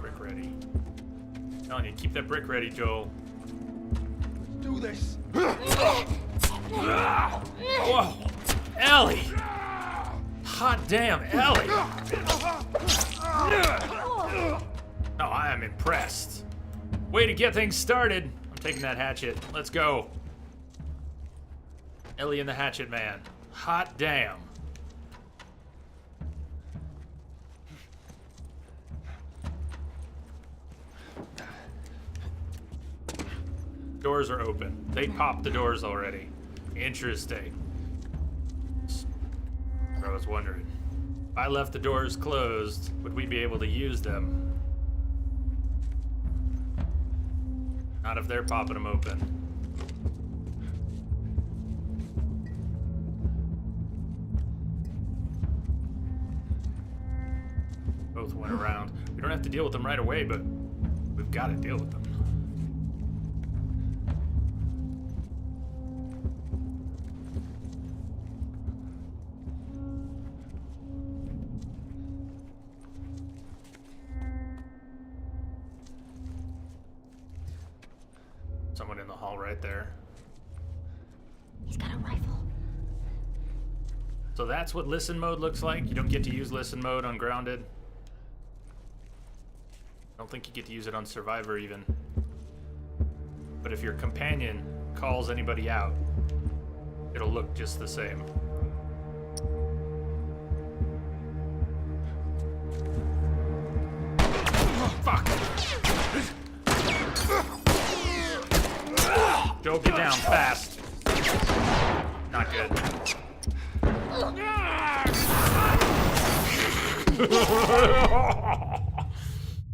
Brick ready. Telling you, keep that brick ready, Joel.
Do this!
Whoa! Ellie! Hot damn, Ellie! Oh, I am impressed. Way to get things started. I'm taking that hatchet. Let's go. Ellie and the Hatchet Man. Hot damn. Doors are open. They popped the doors already. Interesting. I was wondering. If I left the doors closed, would we be able to use them? Not if they're popping them open. Both went around. We don't have to deal with them right away, but we've got to deal with them. Someone in the hall right there.
He's got a rifle.
So that's what listen mode looks like. You don't get to use listen mode on Grounded. I don't think you get to use it on Survivor even. But if your companion calls anybody out, it'll look just the same. Fuck! Joe, get down fast. Not good.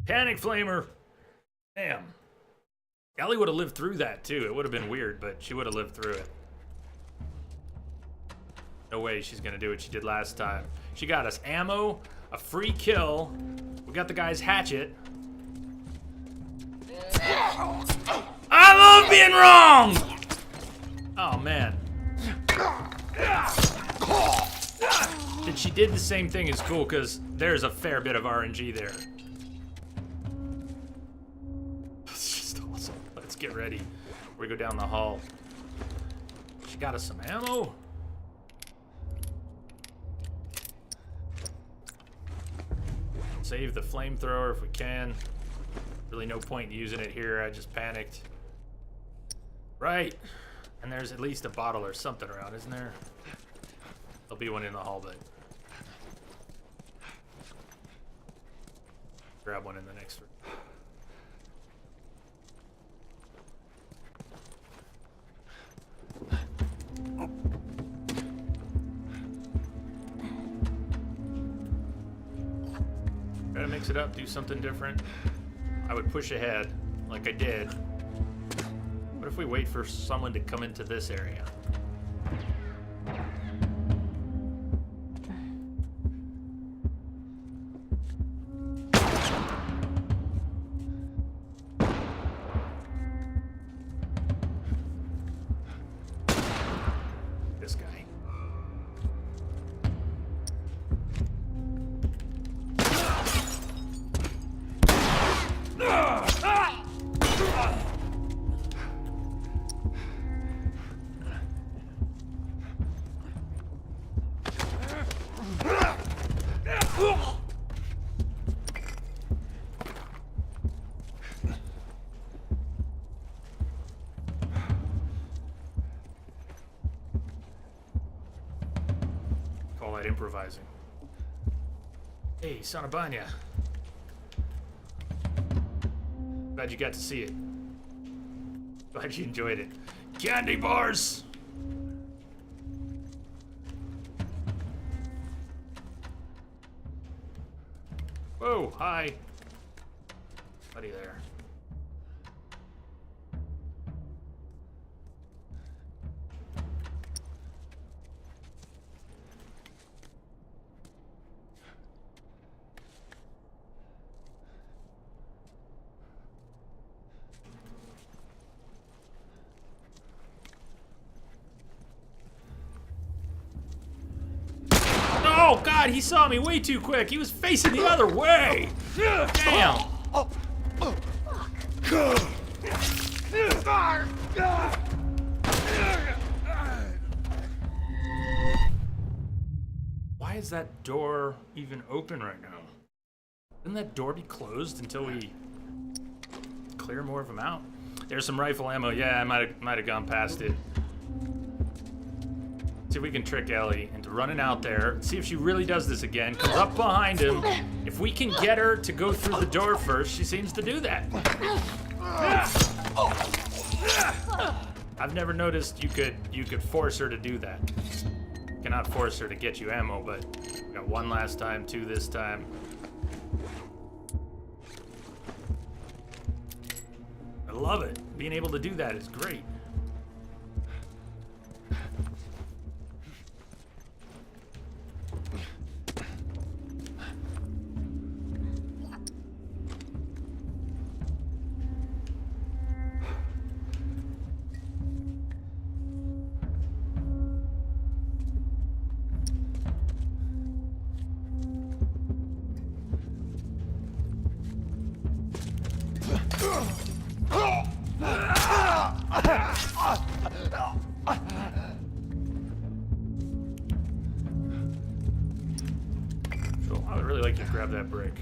Panic Flamer. Damn. Ellie would have lived through that too. It would have been weird, but she would have lived through it. No way she's gonna do what she did last time. She got us ammo, a free kill. We got the guy's hatchet. I love being wrong! Oh, man. And she did the same thing is cool, because there's a fair bit of RNG there. It's just awesome. Let's get ready. We go down the hall. She got us some ammo. Save the flamethrower if we can. Really no point in using it here. I just panicked. Right. And there's at least a bottle or something around, isn't there? There'll be one in the hall, but grab one in the next room. Try to mix it up, do something different. I would push ahead, like I did. What if we wait for someone to come into this area? This guy. Call that improvising. Hey, Sanabanya. Glad you got to see it. Glad you enjoyed it. Candy bars! Whoa, hi. Buddy there. Oh God, he saw me way too quick. He was facing the other way. Damn. Why is that door even open right now? Shouldn't that door be closed until we clear more of them out? There's some rifle ammo. Yeah, I might have gone past it. See if we can trick Ellie into running out there. See if she really does this again. Comes up behind him. If we can get her to go through the door first, she seems to do that. I've never noticed you could force her to do that. You cannot force her to get you ammo, but we got one last time, two this time. I love it. Being able to do that is great. So I would really like you to grab that brick.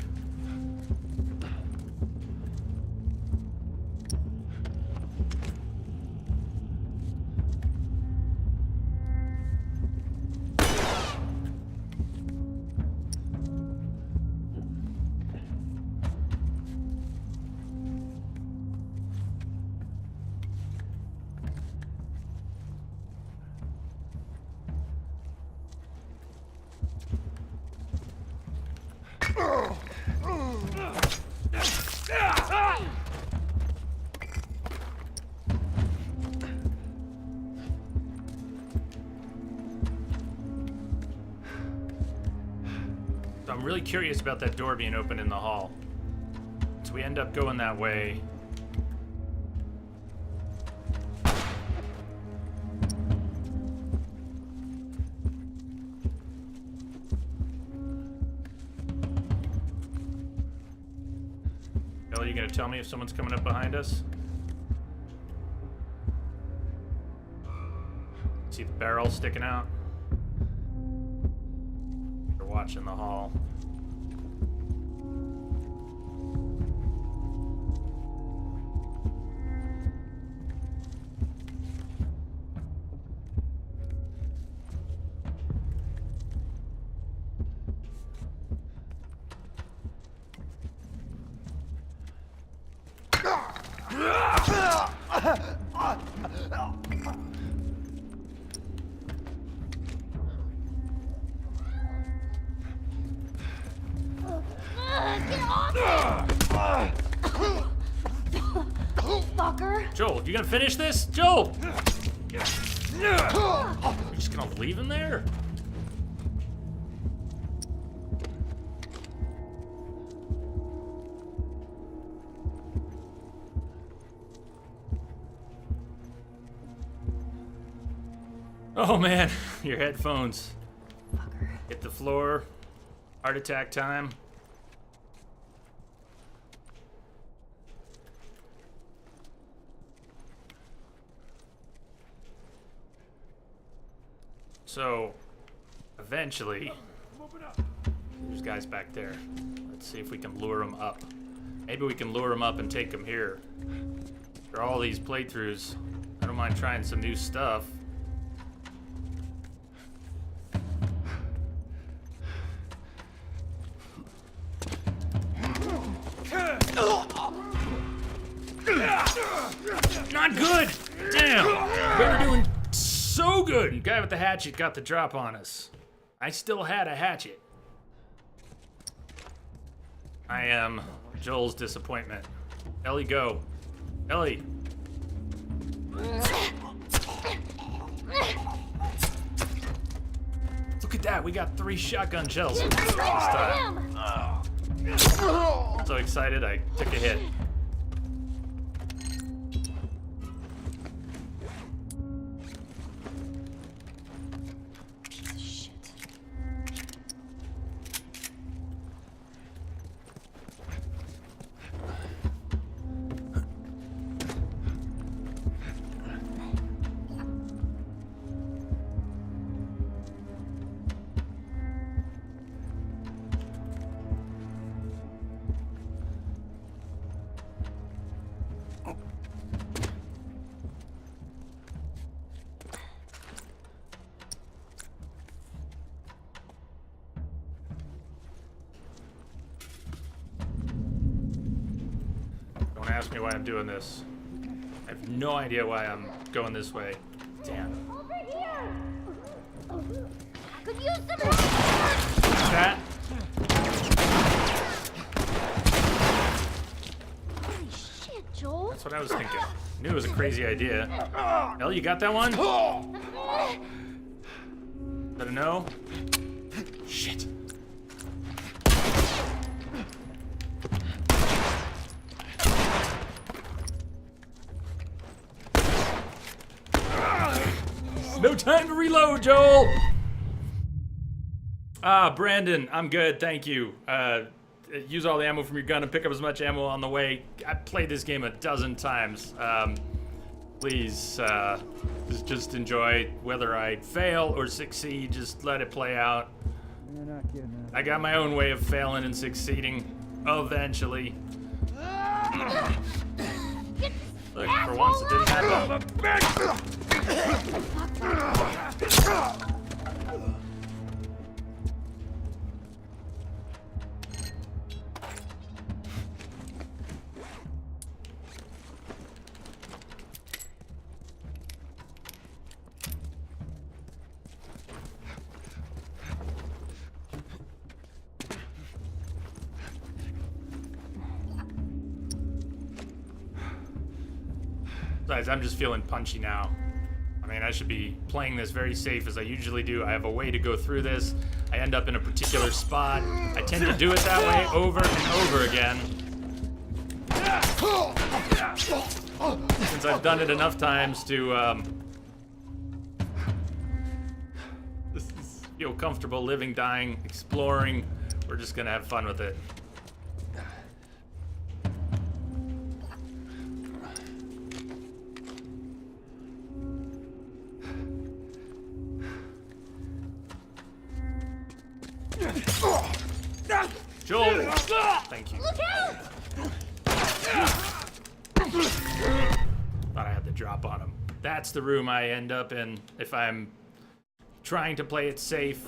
So I'm really curious about that door being open in the hall. So we end up going that way. gonna tell me if someone's coming up behind us? See the barrel sticking out? They're watching the hall.
Get off fucker!
Joel, you gonna finish this? Joel! You're just gonna leave him there? Oh man, your headphones. Hit the floor. Heart attack time. So, eventually, there's guys back there. Let's see if we can lure them up. Maybe we can lure them up and take them here. After all these playthroughs, I don't mind trying some new stuff. Not good! Damn! We were doing so good! The guy with the hatchet got the drop on us. I still had a hatchet. I am Joel's disappointment. Ellie, go. Ellie. Look at that, we got 3 shotgun shells this time. So excited, I took a hit. Don't ask me why I'm doing this. I have no idea why I'm going this way. Damn.
Over here! I could use some help!
That?
Holy shit, Joel!
That's what I was thinking. Knew it was a crazy idea. Ellie, you got that one? Is that a no? Shit. No time to reload, Joel! Brandon, I'm good, thank you. Use all the ammo from your gun and pick up as much ammo on the way. I played this game a dozen times. Please, just enjoy whether I fail or succeed, just let it play out.
You're not kidding, man.
I got my own way of failing and succeeding, eventually. Look, for once it didn't happen. Besides, I'm just feeling punchy now. I mean, I should be playing this very safe as I usually do. I have a way to go through this. I end up in a particular spot. I tend to do it that way over and over again. Since I've done it enough times to feel comfortable living, dying, exploring. We're just gonna have fun with it. Joel! Thank you.
Look out!
Thought I had the drop on him. That's the room I end up in if I'm trying to play it safe.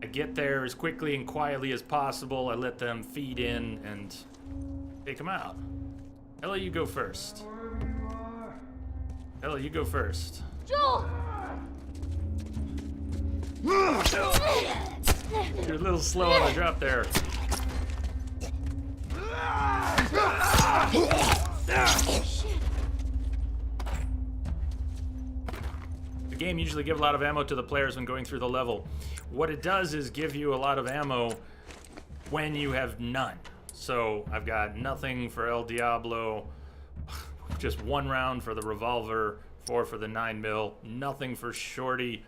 I get there as quickly and quietly as possible. I let them feed in and take them out. Ella, you go first. Ella, you go first.
Joel!
You're a little slow on the drop there. The game usually gives a lot of ammo to the players when going through the level. What it does is give you a lot of ammo when you have none. So I've got nothing for El Diablo, just 1 round for the revolver, 4 for the 9mm, nothing for Shorty,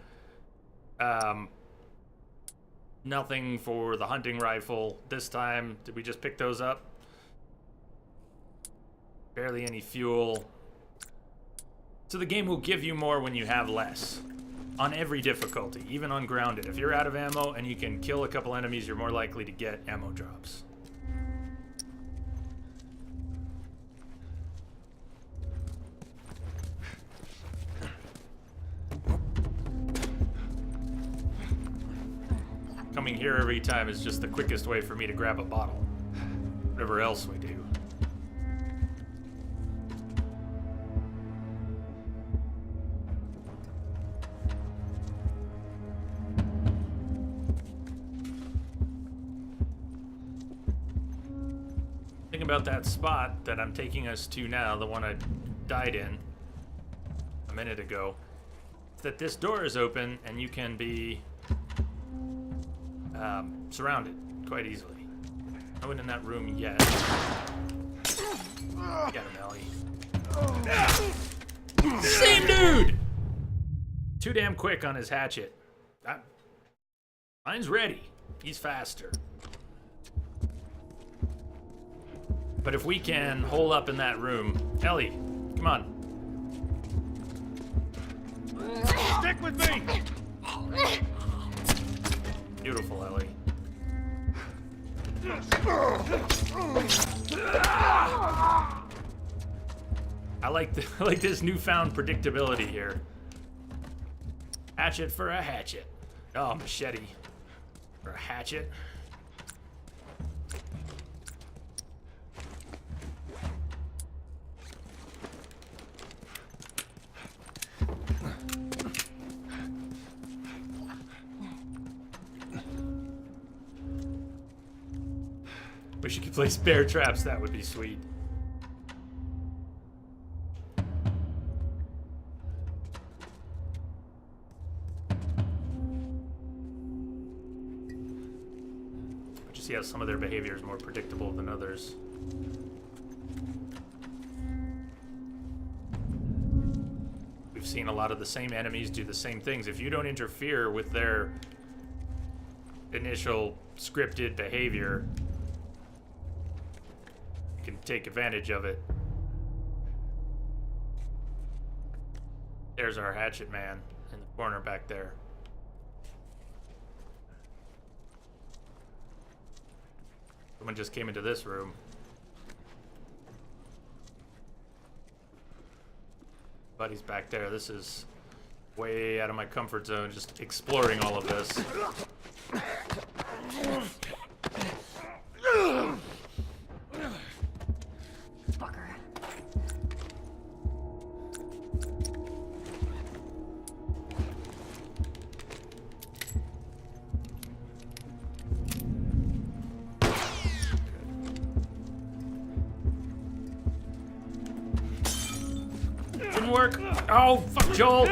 nothing for the hunting rifle. This time, did we just pick those up? Barely any fuel. So the game will give you more when you have less. On every difficulty, even on grounded. If you're out of ammo and you can kill a couple enemies, you're more likely to get ammo drops. Coming here every time is just the quickest way for me to grab a bottle. Whatever else we do. Think about that spot that I'm taking us to now, the one I died in a minute ago, that this door is open and you can be surrounded quite easily. I went in that room yet. Get him, Ellie. Same dude! Too damn quick on his hatchet. Mine's ready. He's faster. But if we can hole up in that room, Ellie, come on.
Stick with me!
Beautiful, Ellie. I like this newfound predictability here. Hatchet for a hatchet. Oh, machete for a hatchet. Wish you could place bear traps, that would be sweet. But you see how some of their behavior is more predictable than others. We've seen a lot of the same enemies do the same things. If you don't interfere with their initial scripted behavior, can take advantage of it. There's our hatchet man in the corner back there. Someone just came into this room. Buddy's back there. This is way out of my comfort zone, just exploring all of this.
Fucker.
Didn't work. Oh, fuck, Joel.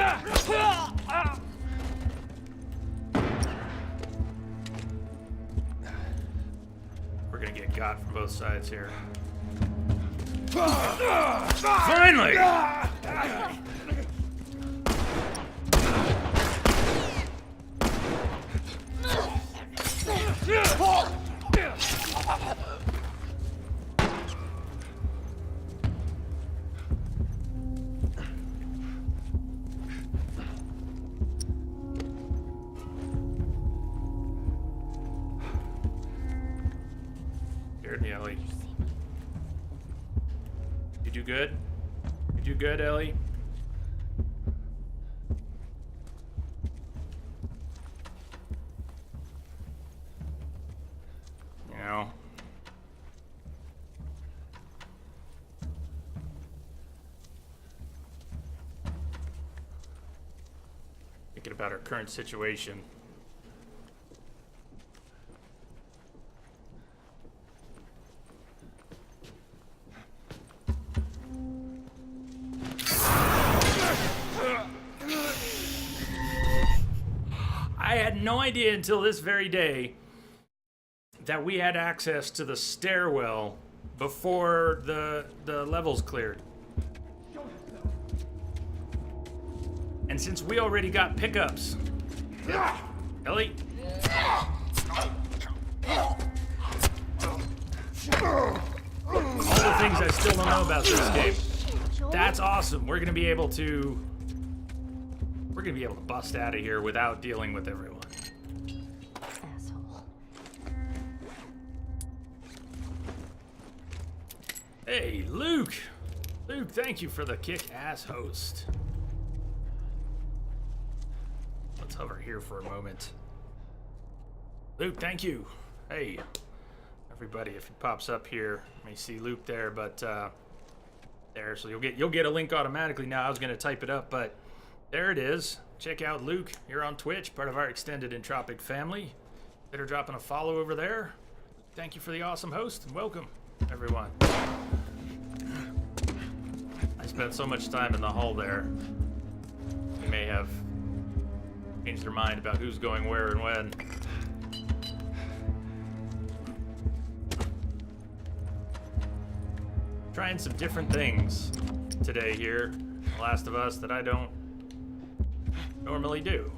We're gonna get got from both sides here. Finally! Scared me, Ellie. You do good? You do good, Ellie? You know? Thinking about our current situation. I had no idea until this very day that we had access to the stairwell before the levels cleared. And since we already got pickups, Ellie. All the things I still don't know about this game. That's awesome. We're gonna be able to bust out of here without dealing with everyone.
Asshole.
Hey, Luke. Luke, thank you for the kick-ass host. Let's hover here for a moment. Luke, thank you. Hey, everybody, if it pops up here, you may see Luke there, but there, so you'll get a link automatically now. I was gonna type it up, but there it is. Check out Luke here on Twitch, part of our extended Entropic family. Consider dropping a follow over there. Thank you for the awesome host, and welcome, everyone. I spent so much time in the hall there. You may have changed their mind about who's going where and when. Trying some different things today here, The Last of Us, that I don't normally do.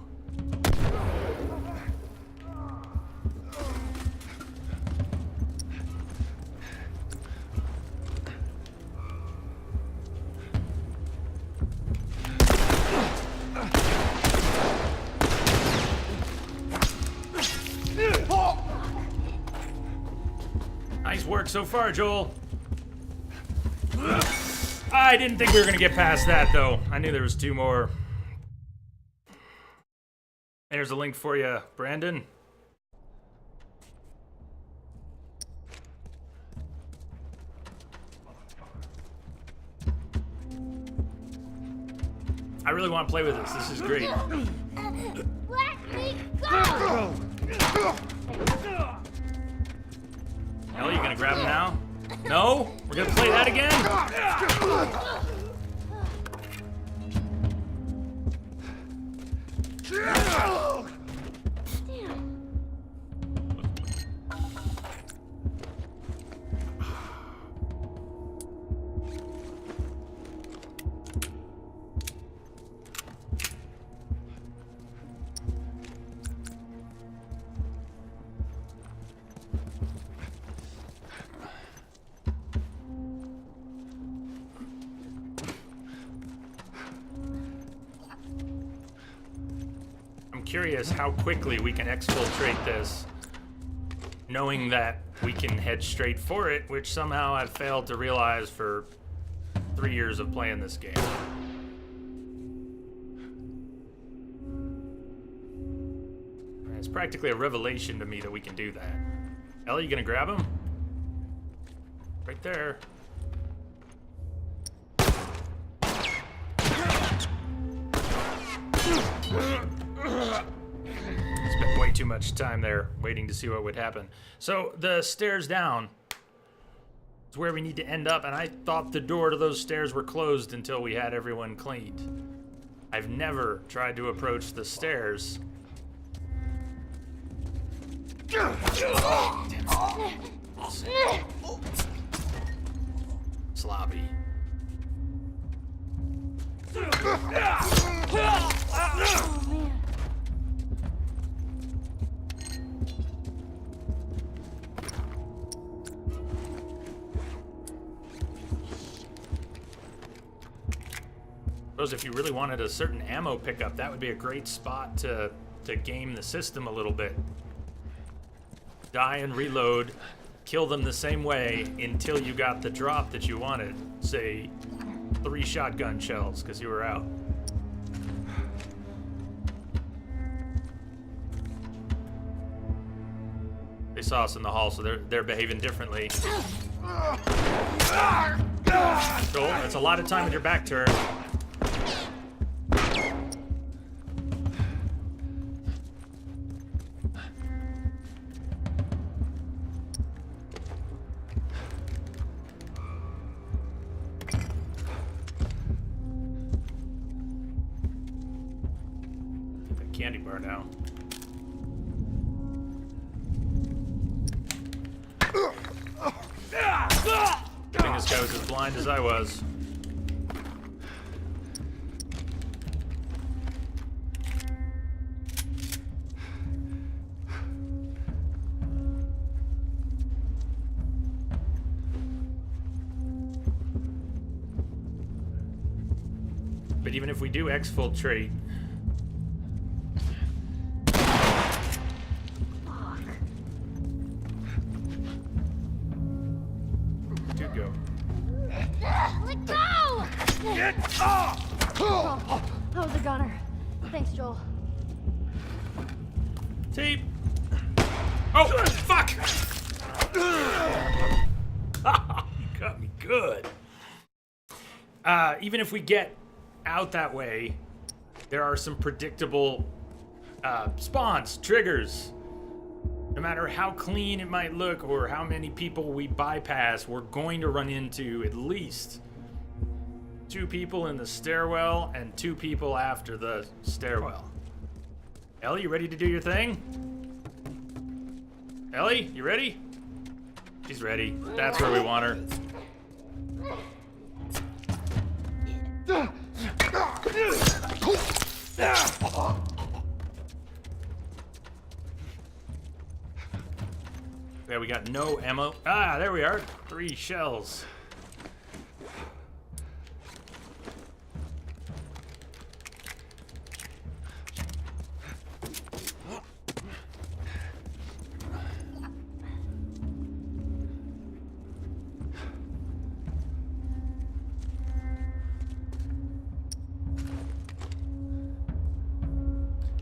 Nice work so far, Joel. I didn't think we were gonna get past that, though. I knew there was two more. There's a link for you, Brandon. I really want to play with this. This is great.
Let me go!
Ellie, you gonna grab him now? No? We're gonna play that again? Curious how quickly we can exfiltrate this, knowing that we can head straight for it, which somehow I've failed to realize for 3 years of playing this game. It's practically a revelation to me that we can do that. Ellie, you gonna grab him? Right there. Spent way too much time there waiting to see what would happen. So the stairs down is where we need to end up, and I thought the door to those stairs were closed until we had everyone cleaned. I've never tried to approach the stairs. Sloppy.
Oh, man.
Suppose if you really wanted a certain ammo pickup, that would be a great spot to game the system a little bit. Die and reload kill them the same way until you got the drop that you wanted. Say, 3 shotgun shells, because you were out. They saw us in the hall, so they're behaving differently. Cool, that's a lot of time with your back turned. Candy bar now. I think this guy was as blind as I was. But even if we do exfiltrate, go.
Let go!
Get off!
Oh, that was a gunner. Thanks, Joel.
Tape. Oh, fuck! You got me good. Even if we get out that way, there are some predictable spawns, triggers. No matter how clean it might look or how many people we bypass, we're going to run into at least 2 people in the stairwell and 2 people after the stairwell. Ellie, you ready to do your thing? Ellie, you ready? She's ready. That's where we want her. Yeah, we got no ammo. Ah, there we are. 3 shells.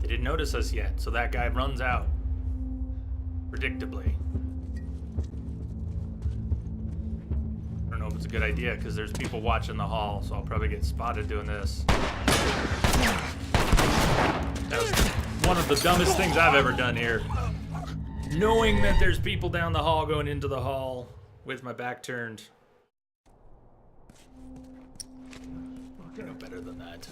They didn't notice us yet, so that guy runs out. Predictably. I don't know if it's a good idea because there's people watching the hall, so I'll probably get spotted doing this. That was one of the dumbest things I've ever done here. Knowing that there's people down the hall going into the hall with my back turned. You know better than that.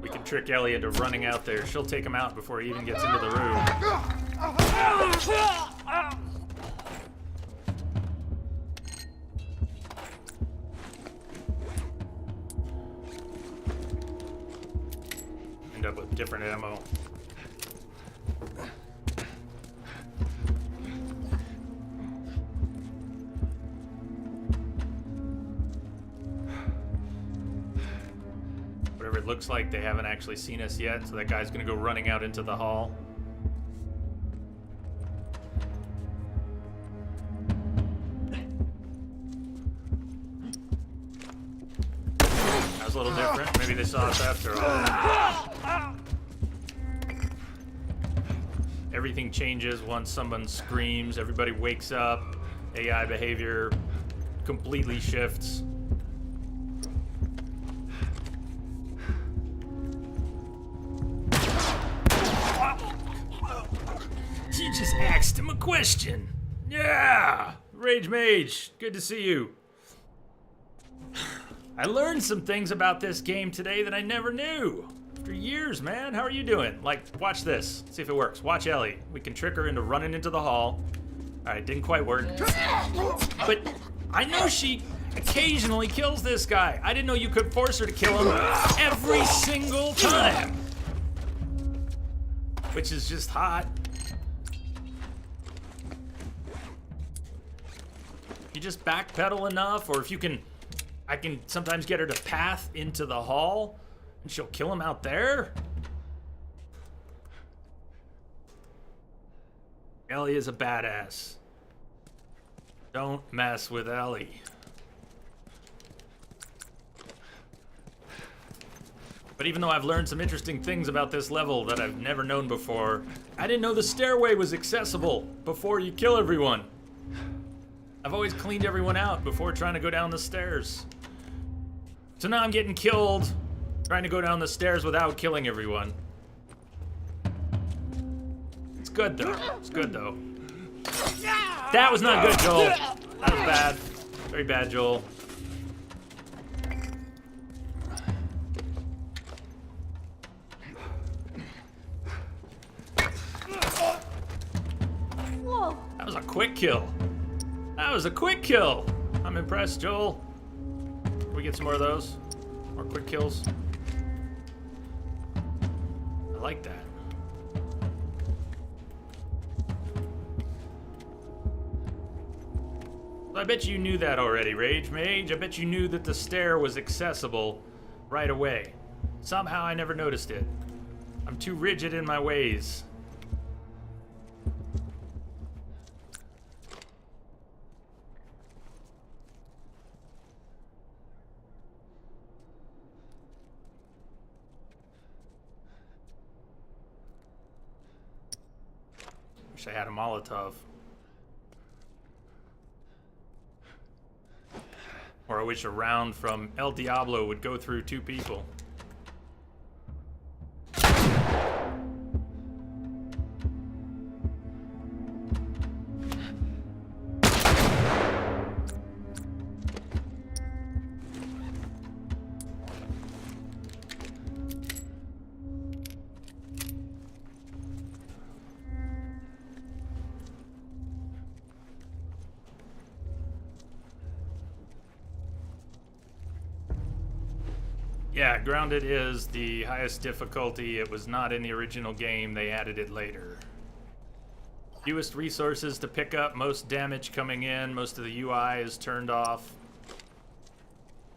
We can trick Ellie into running out there. She'll take him out before he even gets into the room. End up with different ammo. Whatever it looks like, they haven't actually seen us yet, so that guy's gonna go running out into the hall. That was a little different. Maybe they saw us after all. Everything changes once someone screams. Everybody wakes up. AI behavior completely shifts. You just asked him a question. Yeah! Rage Mage, good to see you. I learned some things about this game today that I never knew. After years, man. How are you doing? Like, watch this. See if it works. Watch Ellie. We can trick her into running into the hall. Alright, didn't quite work. But I know she occasionally kills this guy. I didn't know you could force her to kill him every single time. Which is just hot. You just backpedal enough, or if you can, I can sometimes get her to path into the hall, and she'll kill him out there. Ellie is a badass. Don't mess with Ellie. But even though I've learned some interesting things about this level that I've never known before, I didn't know the stairway was accessible before you kill everyone. I've always cleaned everyone out before trying to go down the stairs. So now I'm getting killed trying to go down the stairs without killing everyone. It's good though. It's good though. That was not good, Joel. That was bad. Very bad, Joel.
Whoa!
That was a quick kill. That was a quick kill. I'm impressed, Joel. Can we get some more of those? More quick kills? I like that. I bet you knew that already, Rage Mage. I bet you knew that the stair was accessible right away. Somehow I never noticed it. I'm too rigid in my ways. Wish I had a Molotov. Or I wish a round from El Diablo would go through 2 people. Yeah, Grounded is the highest difficulty. It was not in the original game. They added it later. Fewest resources to pick up, most damage coming in, most of the UI is turned off.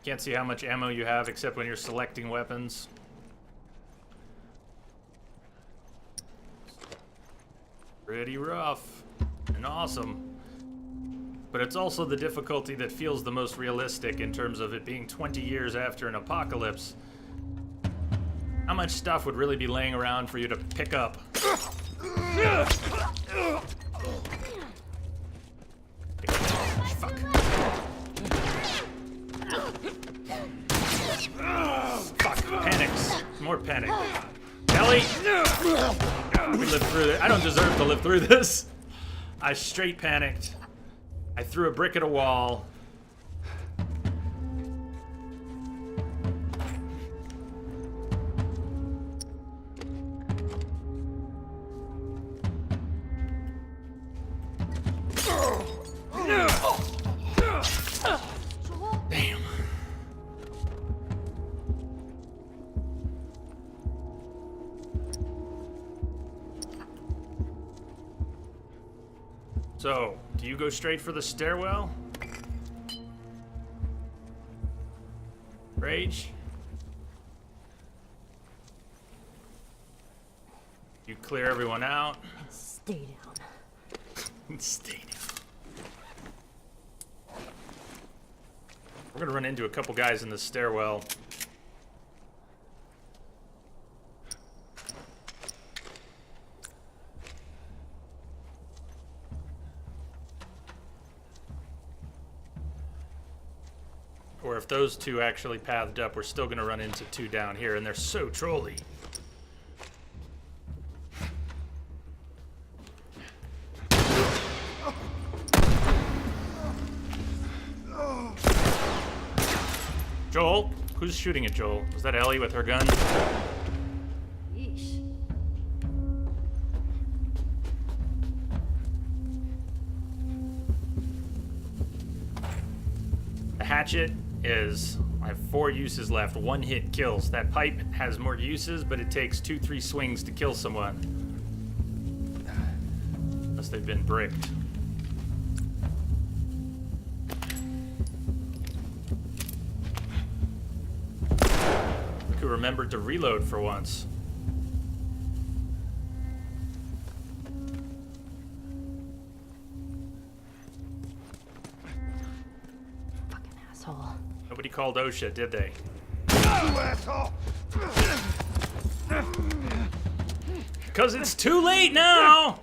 Can't see how much ammo you have except when you're selecting weapons. Pretty rough and awesome. But it's also the difficulty that feels the most realistic in terms of it being 20 years after an apocalypse. How much stuff would really be laying around for you to pick up? Fuck. Fuck. Panics. More panic. Ellie! We lived through it. I don't deserve to live through this. I straight panicked. I threw a brick at a wall. Damn. So, do you go straight for the stairwell? Rage? You clear everyone out?
Stay down.
Stay down. We're gonna run into a couple guys in the stairwell. Or if those 2 actually pathed up, we're still gonna run into 2 down here, and they're so trolly. Joel? Who's shooting at Joel? Was that Ellie with her gun?
Yeesh.
The hatchet is, I have 4 uses left. 1 hit kills. That pipe has more uses, but it takes 2-3 swings to kill someone. Unless they've been bricked. Look who remembered to reload for once.
asshole.
Nobody called OSHA, did they?
You asshole!
Because it's too late now!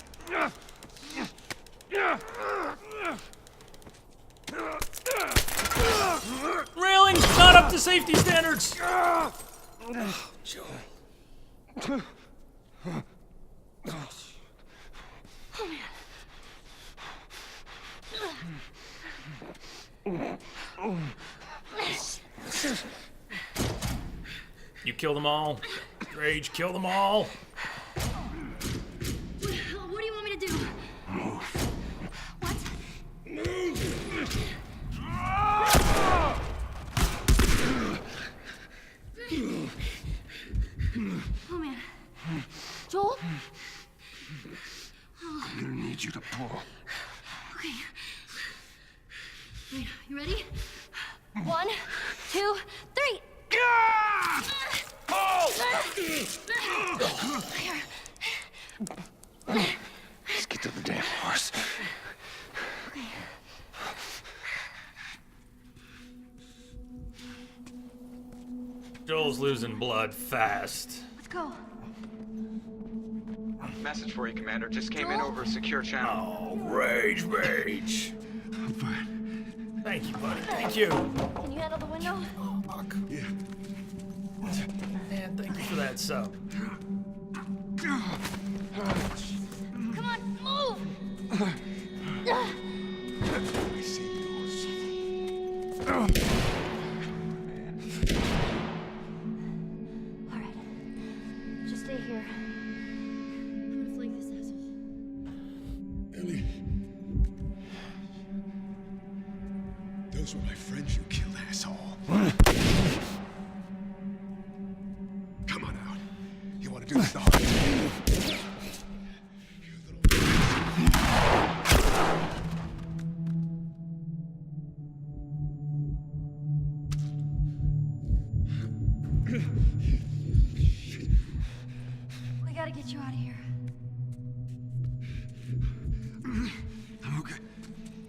Railing's not up to safety standards! You kill them all. Rage, kill them all.
What do you want me to do? What? Oh man. Joel?
I'm gonna need you to pull.
Okay. Wait, you ready? 1, 2, 3.
Let's get to the damn horse.
Joel's losing blood fast.
Let's go.
Message for you, Commander. Just came in over a secure channel.
Oh, rage.
I'm fine.
Thank you, buddy. Thank you.
Can you handle the window?
Fuck.
Yeah.
Man, thank you for that sub.
Come on, move!
I see yours.
All right. Just stay here. I'm gonna flank this asshole.
Ellie. Those were my friends you killed, asshole. Come on out. You want to do this the hard way? You little...
We gotta get you out of here.
I'm okay.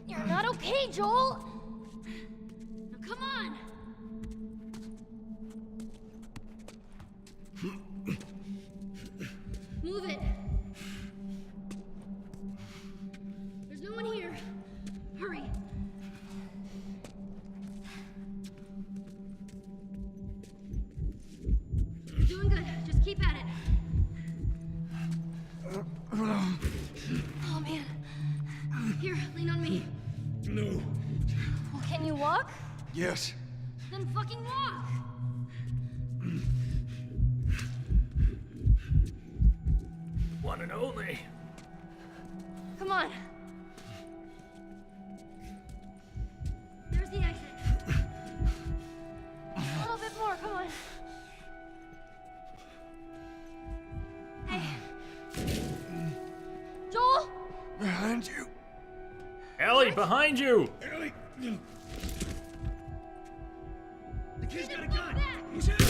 You're not okay, Joel! Now come on! Move it! There's no one here. Hurry. You're doing good. Just keep at it. Oh, man. Here, lean on me.
No.
Well, can you walk?
Yes.
Then fucking walk!
One and only.
Come on. There's the exit. A little bit more, come on. Hey. Joel?
Behind you.
Ellie, behind you!
Ellie. The kid's got a
Move
gun.
back.
He's out.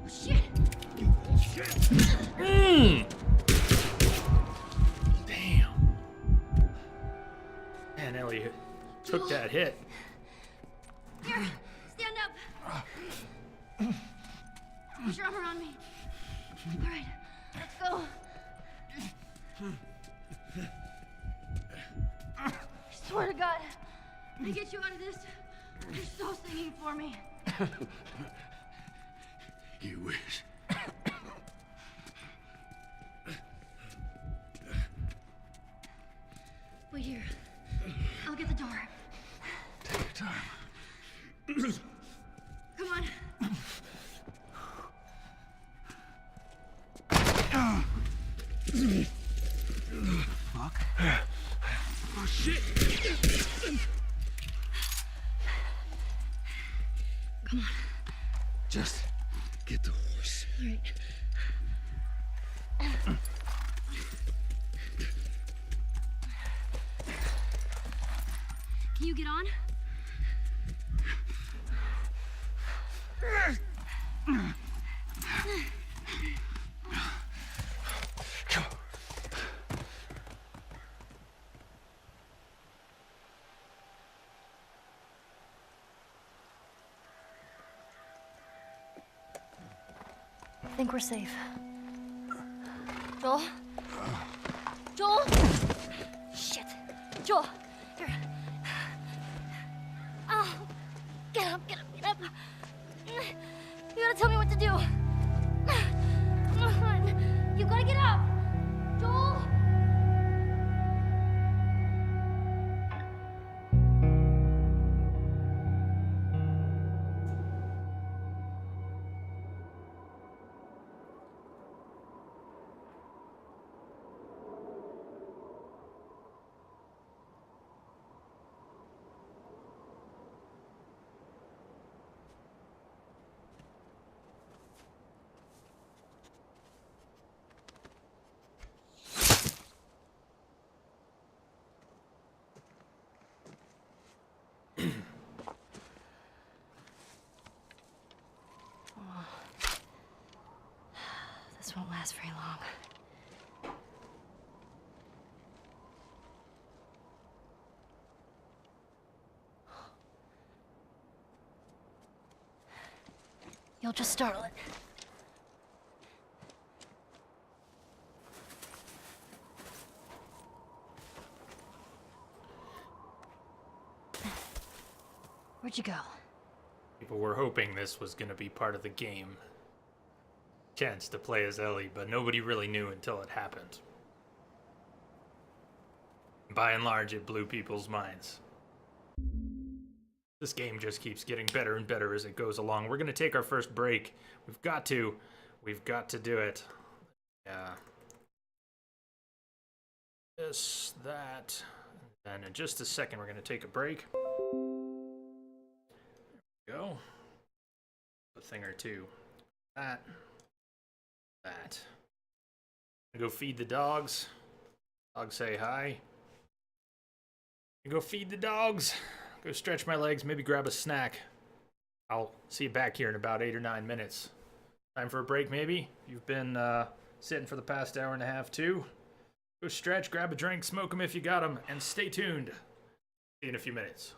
Shit!
Damn. Man, Ellie took that hit.
Here, stand up. Put your arm around me. All right, let's go. I swear to God, I get you out of this. You're so singing for me.
You wish.
Wait here. I'll get the door.
Take your time.
Come on.
Fuck. Oh, shit.
Come on.
Just get the horse.
All right. Can you get on?
Come on.
think we're safe. Joel? Joel? Shit. Joel, here. Oh, get up, get up, get up. You gotta tell me what to do. Come on. You gotta get up. Joel? This won't last very long. You'll just startle it. Where'd you go?
People were hoping this was going to be part of the game. Chance to play as Ellie, but nobody really knew until it happened. By and large, it blew people's minds. This game just keeps getting better and better as it goes along. We're going to take our first break. We've got to do it. Yeah. This, that, and in just a second, we're going to take a break. There we go. A thing or two. That. Go feed the dogs. Dogs say hi. Go feed the dogs. Go stretch my legs, maybe grab a snack. I'll see you back here in about 8 or 9 minutes. Time for a break, maybe? You've been sitting for the past hour and a half, too. Go stretch, grab a drink, smoke them if you got them, and stay tuned. See you in a few minutes.